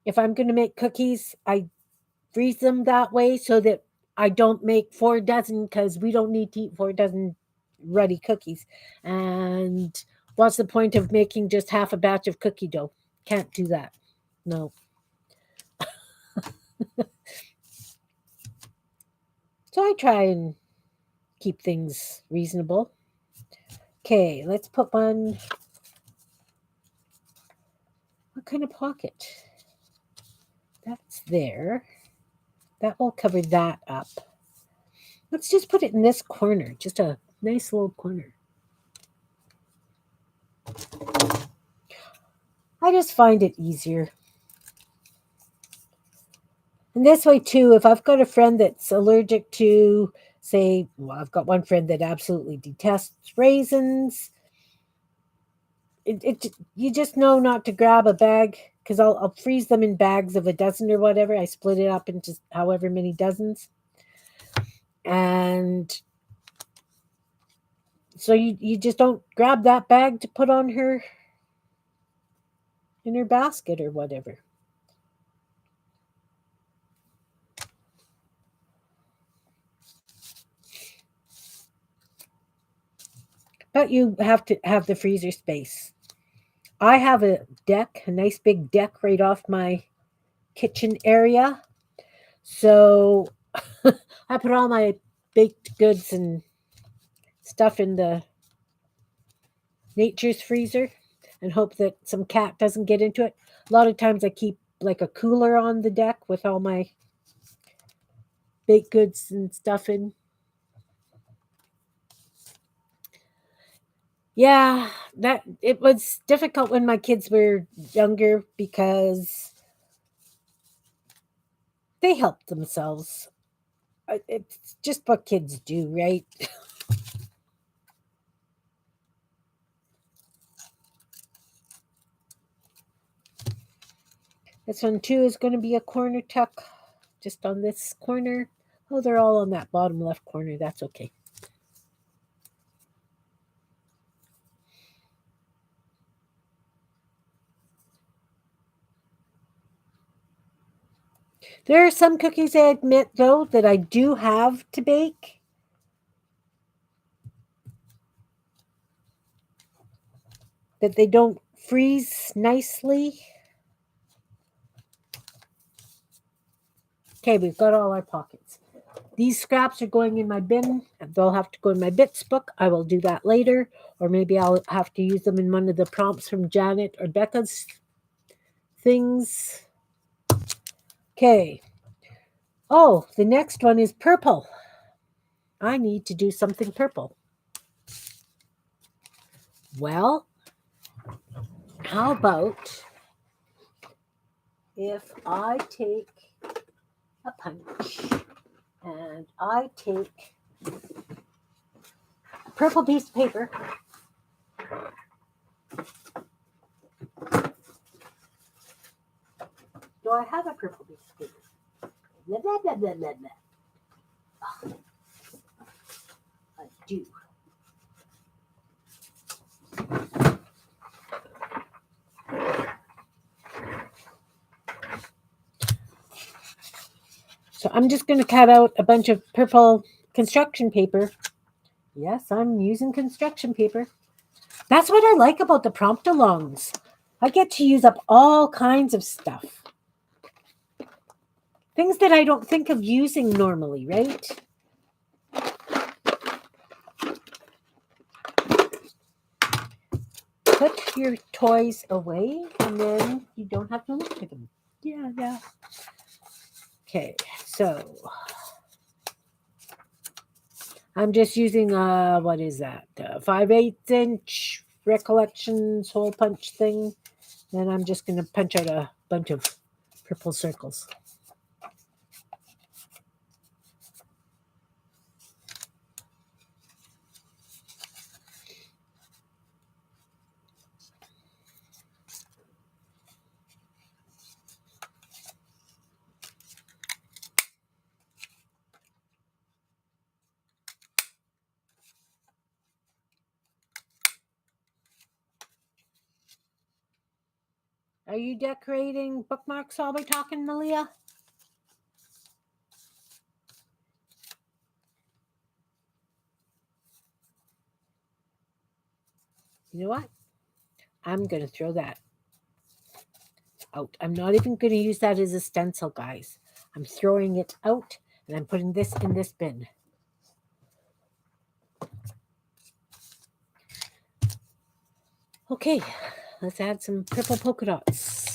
If I'm going to make cookies, I freeze them that way so that I don't make 4 dozen, because we don't need to eat 4 dozen ruddy cookies. And what's the point of making just half a batch of cookie dough? Can't do that. No. So I try and keep things reasonable. Okay, let's put one. What kind of pocket? That's there. That will cover that up. Let's just put it in this corner, just a nice little corner. I just find it easier. And this way too, if I've got a friend that's allergic to, say, well, I've got one friend that absolutely detests raisins. You just know not to grab a bag, because I'll freeze them in bags of a dozen or whatever. I split it up into however many dozens. And so you just don't grab that bag to put on her in her basket or whatever. But you have to have the freezer space. I have a nice big deck right off my kitchen area. So I put all my baked goods and stuff in the nature's freezer and hope that some cat doesn't get into it. A lot of times I keep like a cooler on the deck with all my baked goods and stuff in. Yeah, that it was difficult when my kids were younger because they helped themselves. It's just what kids do, right? This one too is going to be a corner tuck, just on this corner. Oh, they're all on that bottom left corner. That's okay. There are some cookies, I admit, though, that I do have to bake. That they don't freeze nicely. Okay, we've got all our pockets. These scraps are going in my bin. They'll have to go in my bits book. I will do that later. Or maybe I'll have to use them in one of the prompts from Janet or Becca's things. Okay. Oh, the next one is purple. I need to do something purple. Well, how about if I take a punch and I take a purple piece of paper. Do I have a purple piece of paper? Blah, blah, blah, blah, blah, blah. Oh, I do. So I'm just going to cut out a bunch of purple construction paper. Yes, I'm using construction paper. That's what I like about the promptalongs. I get to use up all kinds of stuff. Things that I don't think of using normally, right? Put your toys away and then you don't have to look at them. Yeah. Okay, so I'm just using what is that? 5/8 inch recollections hole punch thing. Then I'm just going to punch out a bunch of purple circles. Are you decorating bookmarks while we're talking, Malia? You know what? I'm going to throw that out. I'm not even going to use that as a stencil, guys. I'm throwing it out and I'm putting this in this bin. Okay, let's add some purple polka dots.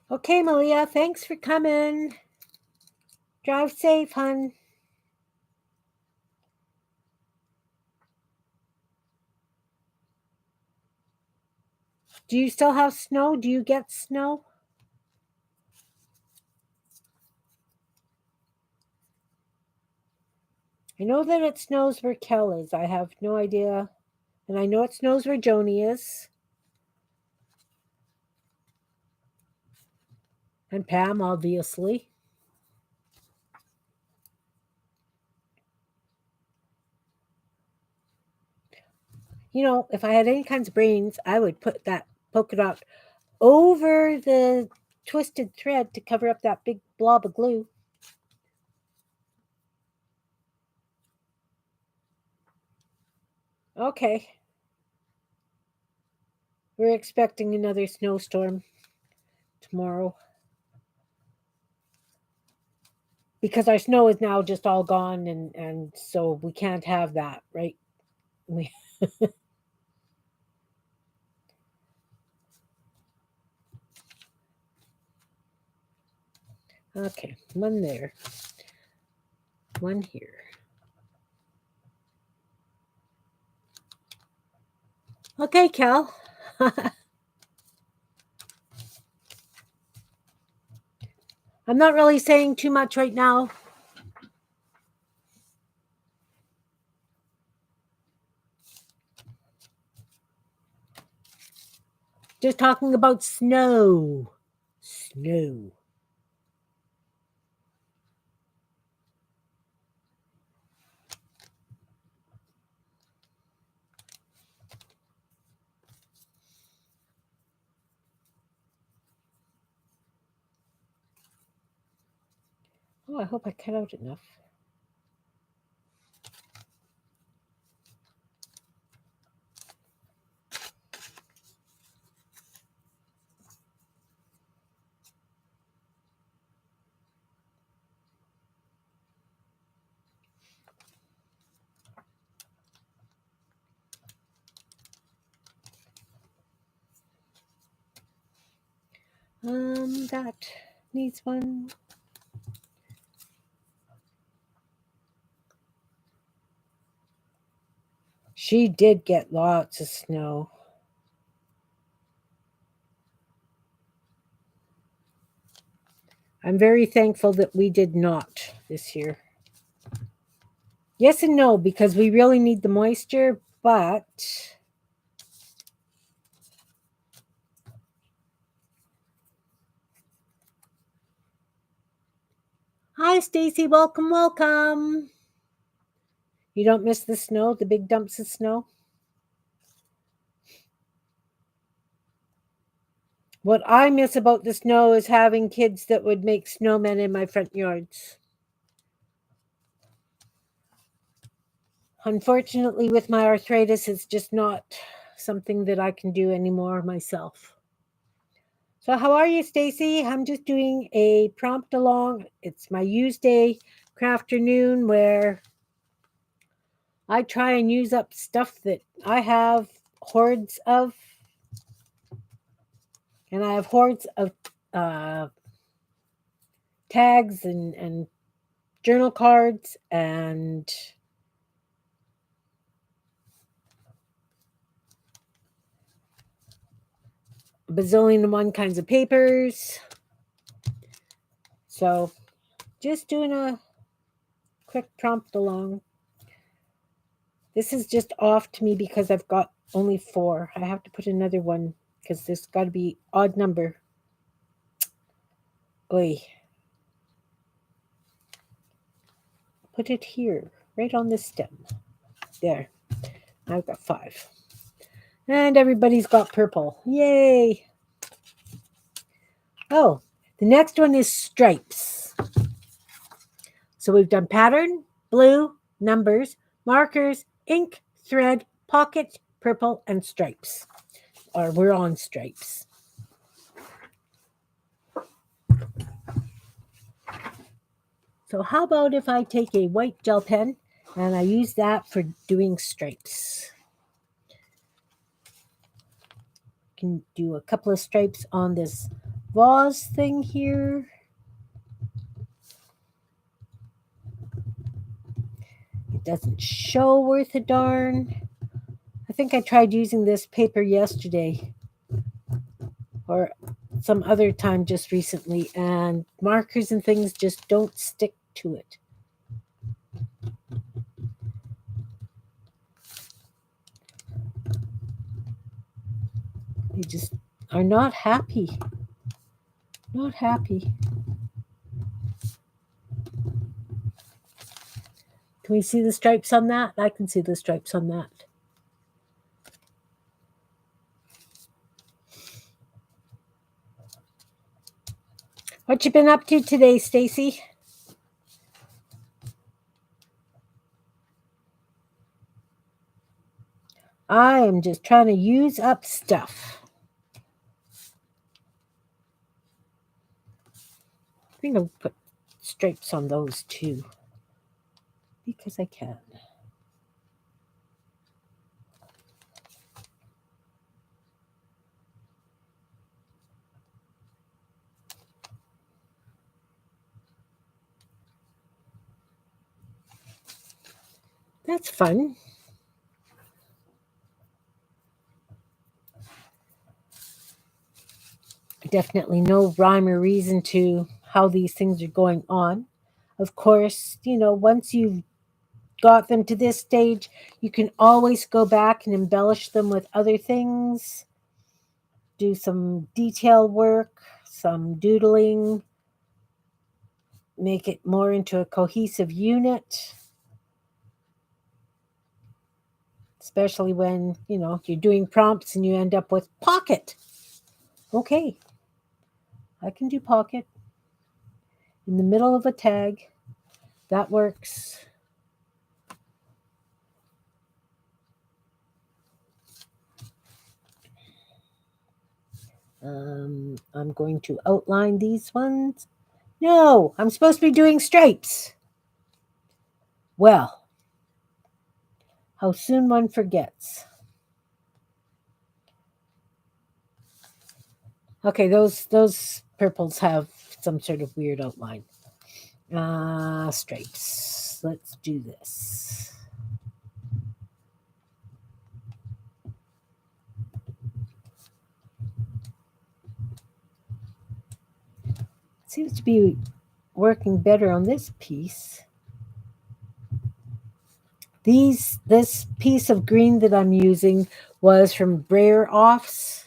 Okay, Malia, thanks for coming. Drive safe, hun. Do you still have snow? Do you get snow? I know that it snows where Kel is. I have no idea. And I know it snows where Joni is. And Pam, obviously. You know, if I had any kinds of brains, I would put that polka dot over the twisted thread to cover up that big blob of glue. Okay. We're expecting another snowstorm tomorrow. Because our snow is now just all gone and so we can't have that, right? We Okay, one there. One here. Okay, Cal. I'm not really saying too much right now. Just talking about snow. Snow. Oh, I hope I cut out enough. That needs one. She did get lots of snow. I'm very thankful that we did not this year. Yes and no, because we really need the moisture, but hi Stacy, welcome, welcome. You don't miss the snow, the big dumps of snow? What I miss about the snow is having kids that would make snowmen in my front yards. Unfortunately, with my arthritis, it's just not something that I can do anymore myself. So how are you, Stacy? I'm just doing a prompt along. It's my Useday Crafternoon where I try and use up stuff that I have hordes of. And I have hordes of tags and journal cards and a bazillion and one kinds of papers. So just doing a quick prompt along. This is just off to me because I've got only 4. I have to put another one because there's got to be odd number. Oy. Put it here, right on the stem. There. I've got 5. And everybody's got purple. Yay! Oh, the next one is stripes. So we've done pattern, blue, numbers, markers, ink, thread, pocket, purple, and stripes. Or we're on stripes. So how about if I take a white gel pen and I use that for doing stripes? Can do a couple of stripes on this vase thing here. It doesn't show worth a darn. I think I tried using this paper yesterday or some other time just recently, and markers and things just don't stick to it. They just are not happy. Not happy. Can we see the stripes on that? I can see the stripes on that. What you been up to today, Stacy? I am just trying to use up stuff. I think I'll put stripes on those too, because I can. That's fun. Definitely no rhyme or reason to how these things are going on. Of course, once you've got them to this stage, you can always go back and embellish them with other things, do some detail work, some doodling, make it more into a cohesive unit, especially when, you're doing prompts and you end up with pocket. Okay, I can do pocket in the middle of a tag. That works. I'm going to outline these ones. No, I'm supposed to be doing stripes. Well, how soon one forgets. Okay, those purples have some sort of weird outline. Stripes. Let's do this. Seems to be working better on this piece. This piece of green that I'm using was from Brayer Offs.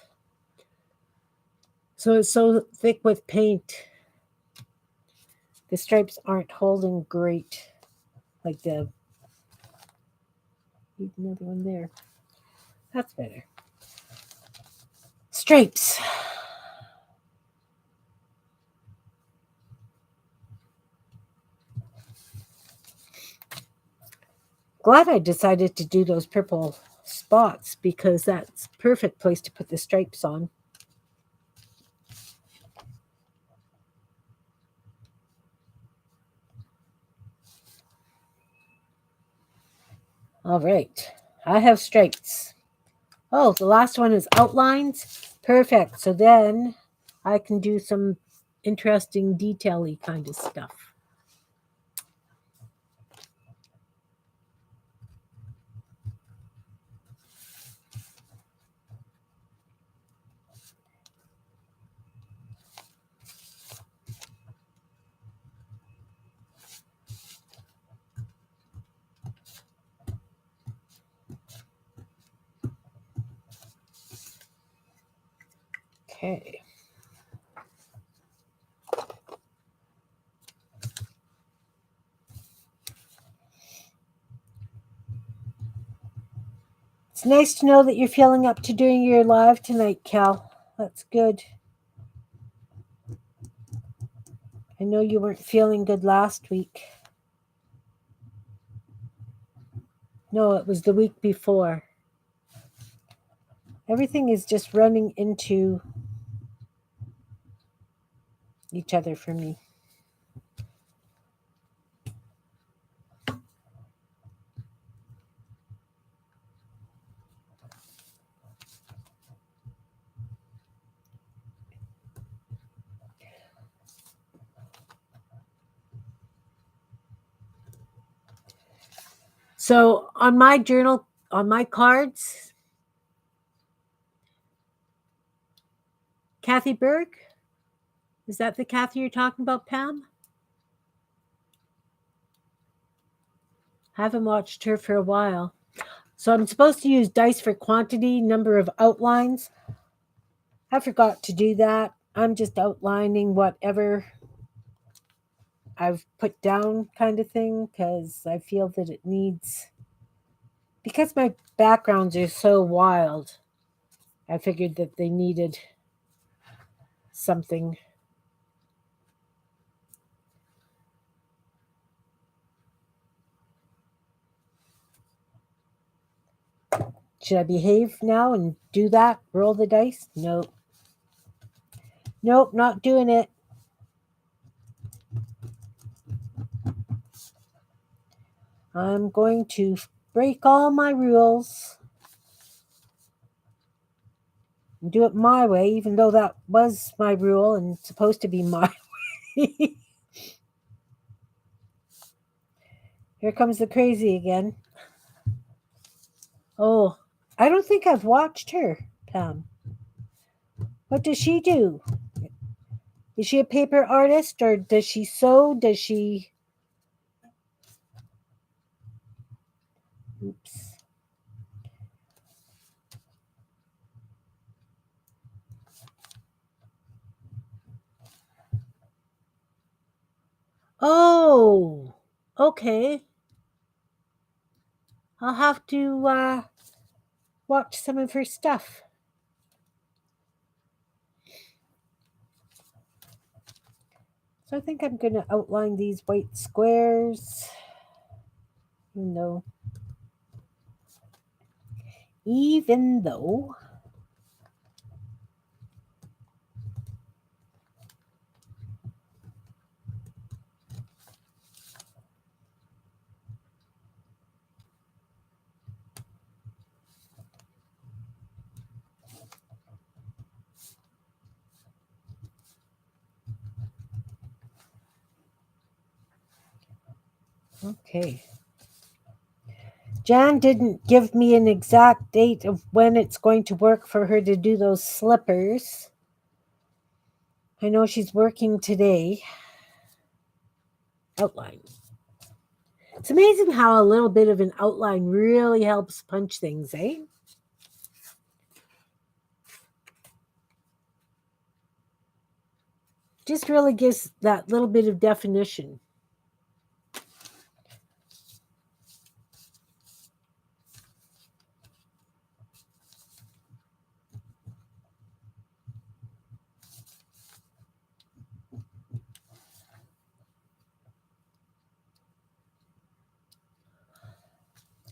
So it's so thick with paint. The stripes aren't holding great. Like the need another one there. That's better. Stripes. Glad I decided to do those purple spots because that's perfect place to put the stripes on. All right, I have stripes. Oh, the last one is outlines. Perfect. So then I can do some interesting detail-y kind of stuff. Okay. It's nice to know that you're feeling up to doing your live tonight, Cal. That's good. I know you weren't feeling good last week. No, it was the week before. Everything is just running into each other for me. So on my journal, on my cards, Kathy Berg, is that the Kathy you're talking about, Pam? Haven't watched her for a while. So I'm supposed to use dice for quantity, number of outlines. I forgot to do that. I'm just outlining whatever I've put down kind of thing because I feel that it needs, because my backgrounds are so wild, I figured that they needed something. Should I behave now and do that? Roll the dice? Nope. Nope, not doing it. I'm going to break all my rules and do it my way, even though that was my rule and supposed to be my way. Here comes the crazy again. Oh, I don't think I've watched her, Pam. What does she do? Is she a paper artist or does she sew? Does she... Oops. Oh, okay. I'll have to watch some of her stuff. So I think I'm going to outline these white squares. Even though Okay. Jan didn't give me an exact date of when it's going to work for her to do those slippers. I know she's working today. Outline. It's amazing how a little bit of an outline really helps punch things, eh? Just really gives that little bit of definition.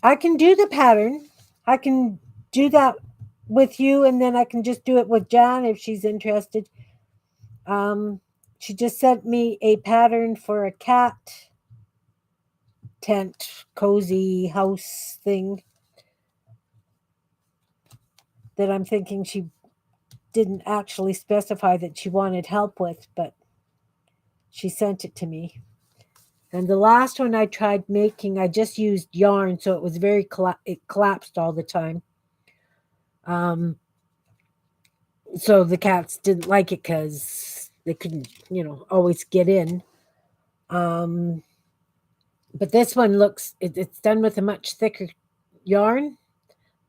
I can do the pattern. I can do that with you, and then I can just do it with Jan if she's interested. Um, she just sent me a pattern for a cat tent, cozy house thing that I'm thinking she didn't actually specify that she wanted help with, but she sent it to me. And the last one I tried making, I just used yarn, so it was it collapsed all the time. Um, so the cats didn't like it because they couldn't, always get in. Um, but this one it's done with a much thicker yarn.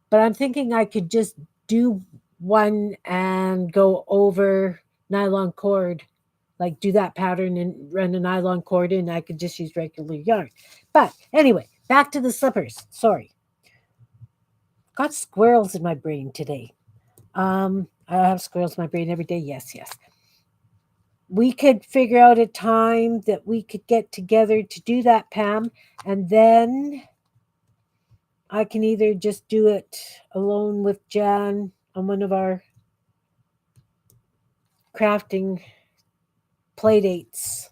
But I'm thinking I could just do one and go over nylon cord, like do that pattern and run a nylon cord in. I could just use regular yarn. But anyway, back to the slippers. Sorry. Got squirrels in my brain today. I have squirrels in my brain every day. Yes, yes. We could figure out a time that we could get together to do that, Pam, and then I can either just do it alone with Jan on one of our crafting play dates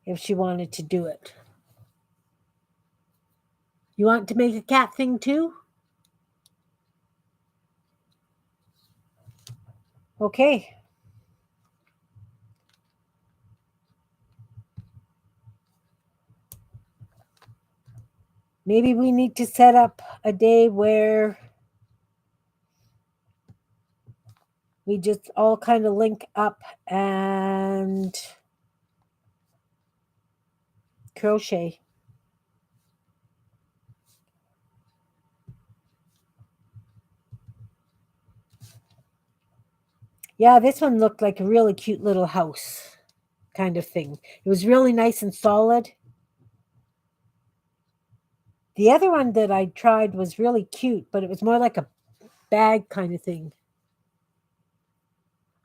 if she wanted to do it. You want to make a cat thing too? Okay. Maybe we need to set up a day where we just all kind of link up and crochet. Yeah, this one looked like a really cute little house kind of thing. It was really nice and solid. The other one that I tried was really cute, but it was more like a bag kind of thing.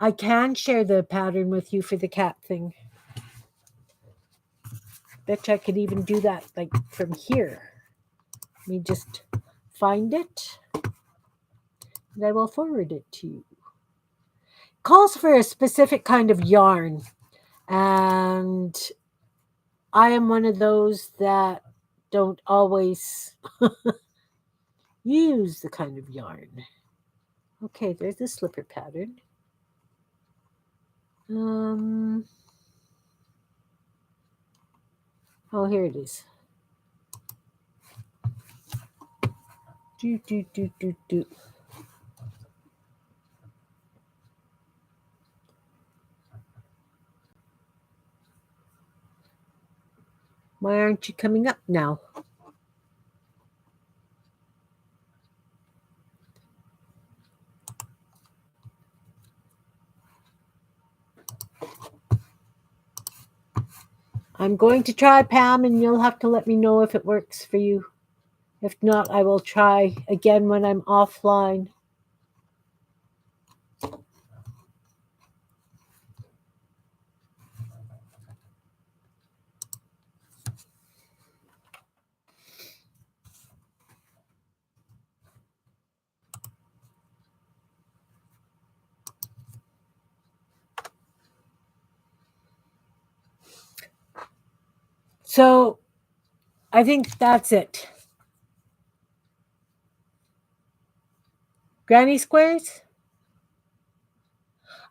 I can share the pattern with you for the cat thing. Bet you I could even do that like from here. Let me just find it and I will forward it to you. Calls for a specific kind of yarn, and I am one of those that don't always use the kind of yarn. Okay, there's the slipper pattern. Oh, here it is. Do. Why aren't you coming up now? I'm going to try, Pam, and you'll have to let me know if it works for you. If not, I will try again when I'm offline. So I think that's it. Granny squares?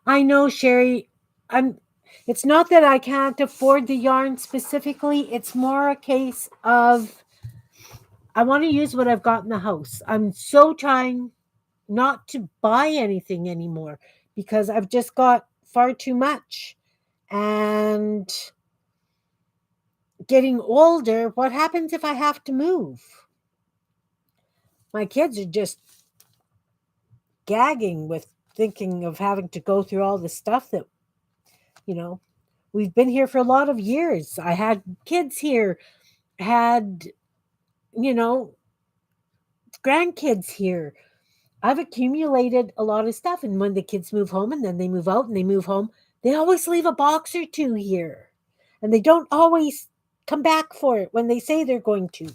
I know, Sherry. I'm It's not that I can't afford the yarn specifically. It's more a case of I want to use what I've got in the house. I'm so trying not to buy anything anymore because I've just got far too much. And getting older, what happens if I have to move? My kids are just gagging with thinking of having to go through all the stuff that, you know, we've been here for a lot of years. I had kids here, had, you know, grandkids here. I've accumulated a lot of stuff. And when the kids move home and then they move out and they move home, they always leave a box or two here. And they don't always come back for it when they say they're going to.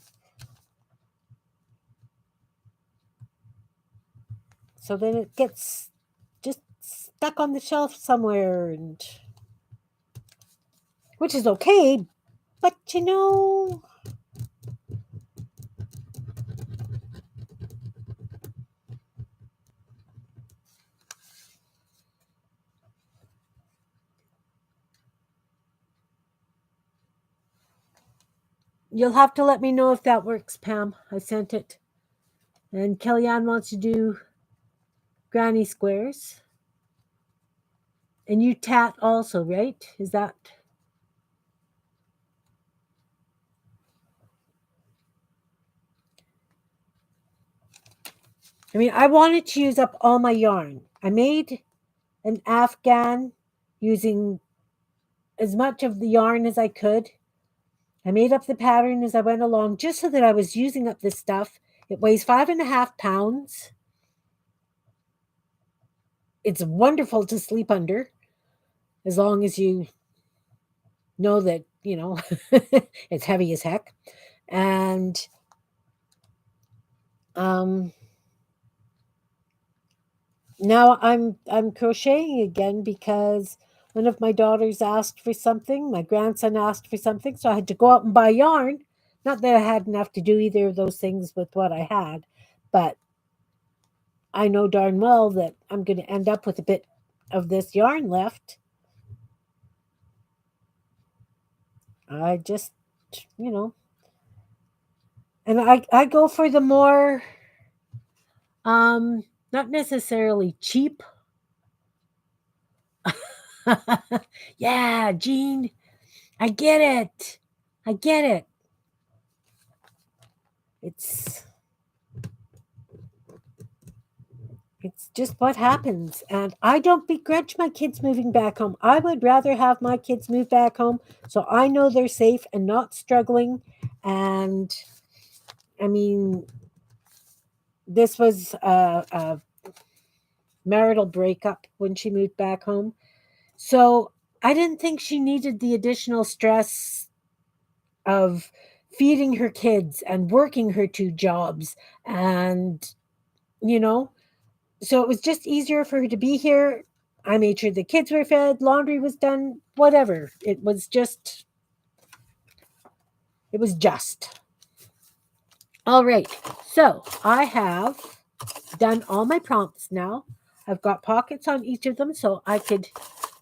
So then it gets just stuck on the shelf somewhere, and which is okay. But you'll have to let me know if that works, Pam. I sent it. And Kellyanne wants to do granny squares. And you tat also, right? Is that... I mean, I wanted to use up all my yarn. I made an Afghan using as much of the yarn as I could. I made up the pattern as I went along just so that I was using up this stuff. It weighs 5.5 pounds. It's wonderful to sleep under as long as you know that, it's heavy as heck. And now I'm crocheting again because one of my daughters asked for something. My grandson asked for something, so I had to go out and buy yarn. Not that I had enough to do either of those things with what I had, but I know darn well that I'm going to end up with a bit of this yarn left. I just, and I go for the more, not necessarily cheap. Yeah, Jean, I get it. I get it. It's just what happens. And I don't begrudge my kids moving back home. I would rather have my kids move back home so I know they're safe and not struggling. And I mean, this was a marital breakup when she moved back home. So I didn't think she needed the additional stress of feeding her kids and working her 2 jobs. And, so it was just easier for her to be here. I made sure the kids were fed, laundry was done, whatever. It was just. All right. So I have done all my prompts now. I've got pockets on each of them, so I could,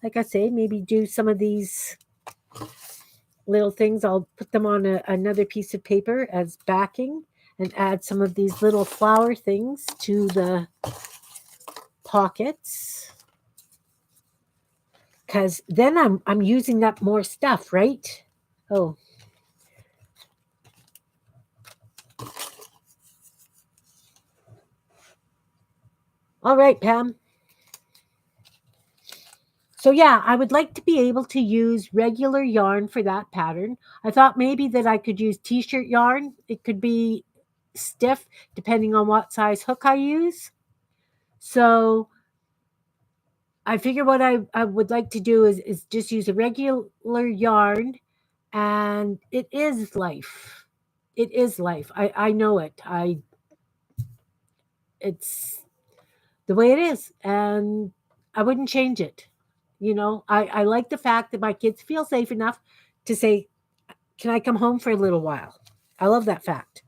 like I say, maybe do some of these little things. I'll put them on another piece of paper as backing and add some of these little flower things to the pockets. Because then I'm using up more stuff, right? Oh. All right, Pam. So yeah, I would like to be able to use regular yarn for that pattern. I thought maybe that I could use t-shirt yarn. It could be stiff depending on what size hook I use. So I figure what I would like to do is just use a regular yarn, and it is life. It is life. I know it. It's the way it is, and I wouldn't change it. I like the fact that my kids feel safe enough to say, can I come home for a little while? I love that fact.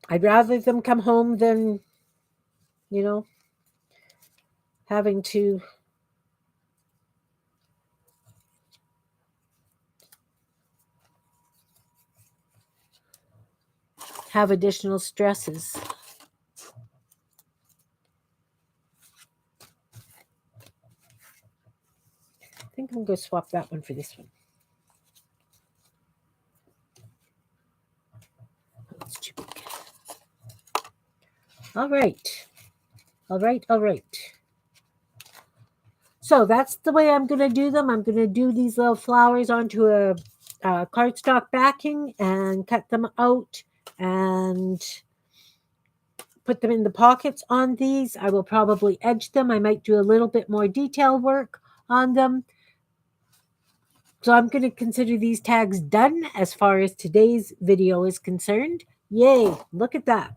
I'd rather them come home than, having to have additional stresses. I think I'm going to swap that one for this one. That's too big. All right. So that's the way I'm going to do them. I'm going to do these little flowers onto a cardstock backing and cut them out and put them in the pockets on these. I will probably edge them. I might do a little bit more detail work on them. So I'm going to consider these tags done as far as today's video is concerned. Yay, look at that.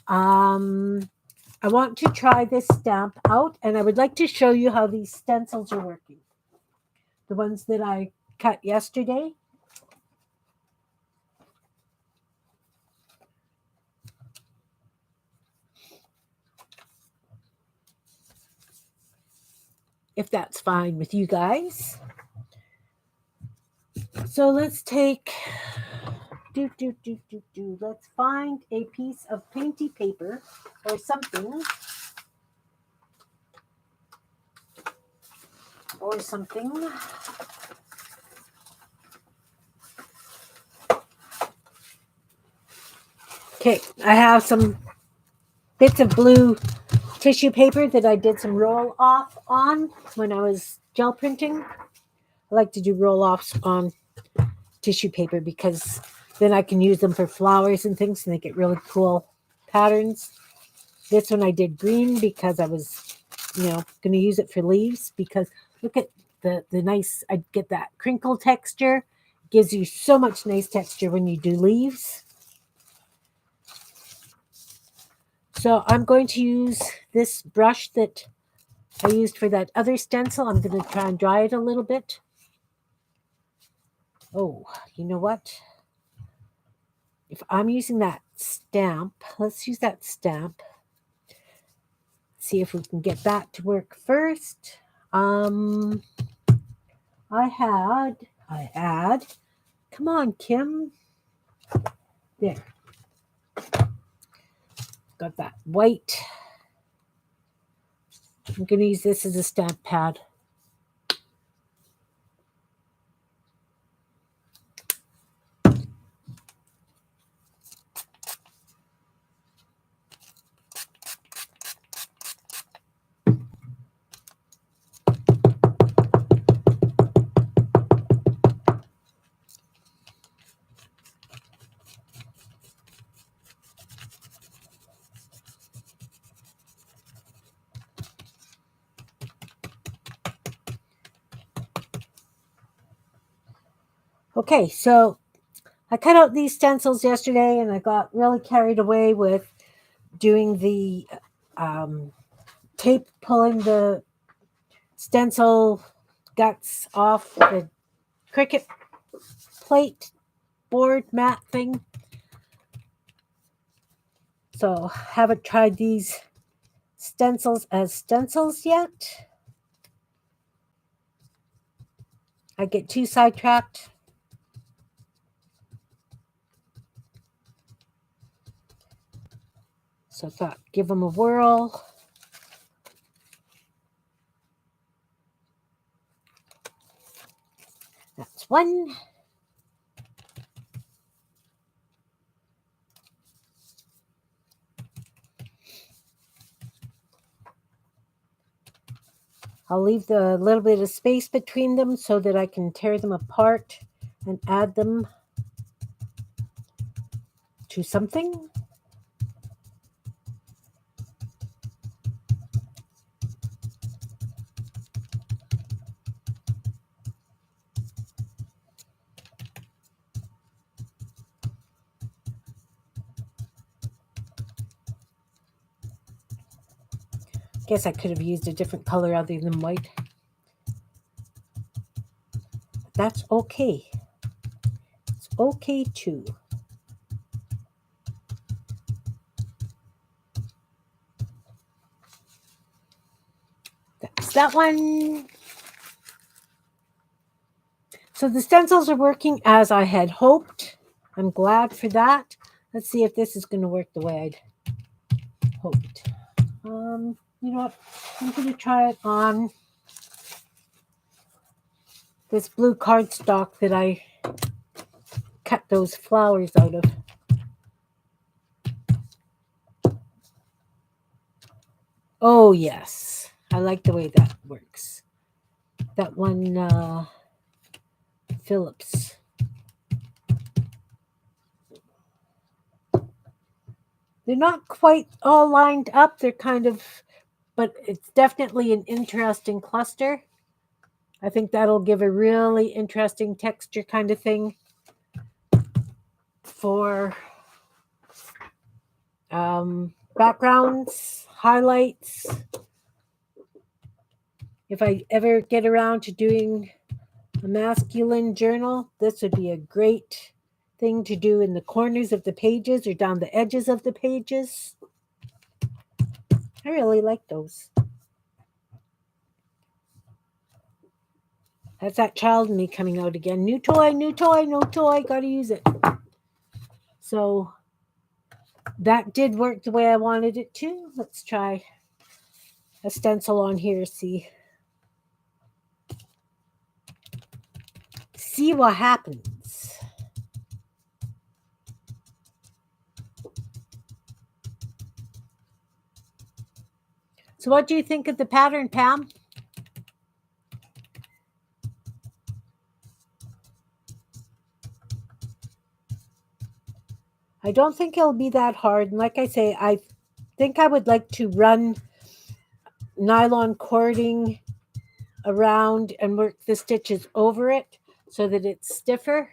I want to try this stamp out, and I would like to show you how these stencils are working. The ones that I cut yesterday. If that's fine with you guys. So let's take, let's find a piece of painty paper or something. Okay, I have some bits of blue tissue paper that I did some roll off on when I was gel printing. I like to do roll offs on tissue paper because then I can use them for flowers and things and they get really cool patterns. This one I did green because I was, going to use it for leaves because look at the nice, I get that crinkle texture. It gives you so much nice texture when you do leaves. So I'm going to use this brush that I used for that other stencil. I'm going to try and dry it a little bit. Oh, you know what? If I'm using that stamp, let's use that stamp. See if we can get that to work first. I had, come on, Kim. There. Got that white. I'm going to use this as a stamp pad. Okay, so I cut out these stencils yesterday and I got really carried away with doing the tape, pulling the stencil guts off the Cricut plate board mat thing. So haven't tried these stencils as stencils yet. I get too sidetracked. So I thought, give them a whirl. That's one. I'll leave the little bit of space between them so that I can tear them apart and add them to something. Guess I could have used a different color other than white. That's okay. It's okay too. That's that one. So the stencils are working as I had hoped. I'm glad for that. Let's see if this is going to work the way I'd hoped. You know what? I'm going to try it on this blue cardstock that I cut those flowers out of. Oh, yes. I like the way that works. That one, Phillips. They're not quite all lined up. They're kind of, but it's definitely an interesting cluster. I think that'll give a really interesting texture kind of thing for backgrounds, highlights. If I ever get around to doing a masculine journal, this would be a great thing to do in the corners of the pages or down the edges of the pages. I really like those. That's that child in me coming out again. New toy, no toy, gotta use it. So that did work the way I wanted it to. Let's try a stencil on here, see what happens. So what do you think of the pattern, Pam? I don't think it'll be that hard. And like I say, I think I would like to run nylon cording around and work the stitches over it so that it's stiffer.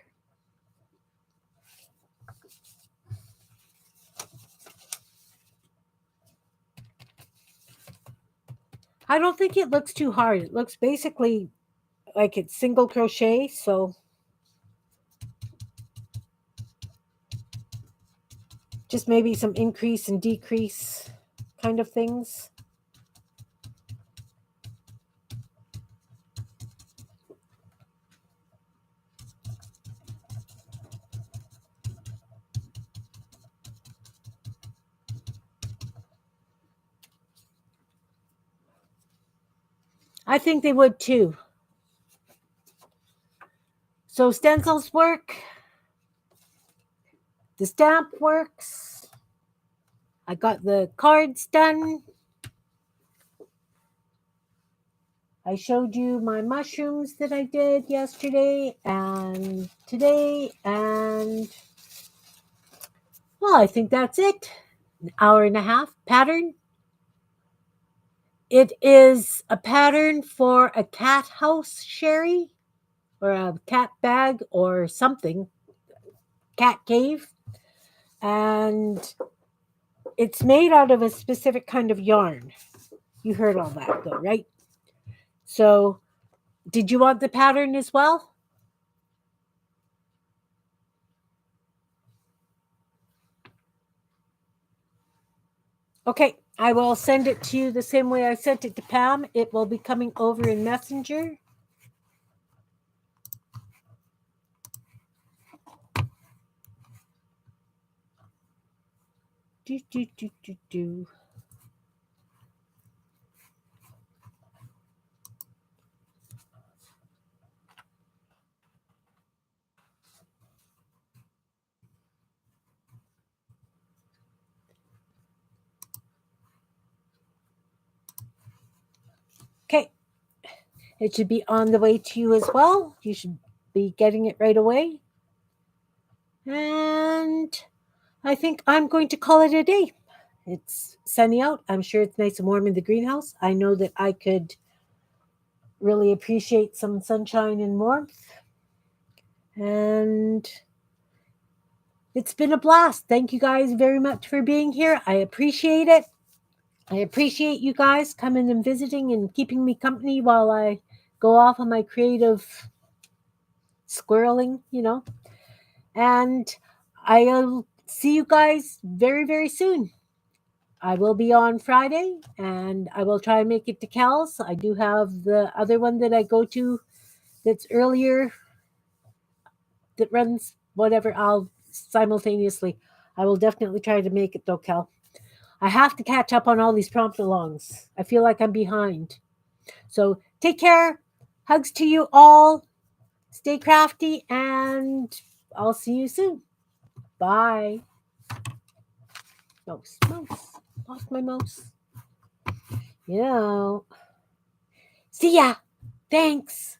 I don't think it looks too hard. It looks basically like it's single crochet, so just maybe some increase and decrease kind of things. I think they would too. So stencils work. The stamp works. I got the cards done. I showed you my mushrooms that I did yesterday and today, and well, I think that's it. An hour and a half pattern. It is a pattern for a cat house, Sherry, or a cat bag or something, cat cave. And it's made out of a specific kind of yarn. You heard all that though, right? So, did you want the pattern as well? Okay, I will send it to you the same way I sent it to Pam. It will be coming over in Messenger. Do. Okay, it should be on the way to you as well. You should be getting it right away. And I think I'm going to call it a day. It's sunny out. I'm sure it's nice and warm in the greenhouse. I know that I could really appreciate some sunshine and warmth. And it's been a blast. Thank you guys very much for being here. I appreciate it. I appreciate you guys coming and visiting and keeping me company while I go off on my creative squirreling, And I'll see you guys very, very soon. I will be on Friday and I will try and make it to Cal's. I do have the other one that I go to that's earlier that runs whatever. I'll simultaneously. I will definitely try to make it though, Kel. I have to catch up on all these promptalongs. I feel like I'm behind. So take care. Hugs to you all. Stay crafty, and I'll see you soon. Bye. Mouse, mouse. Lost my mouse. You know. See ya. Thanks.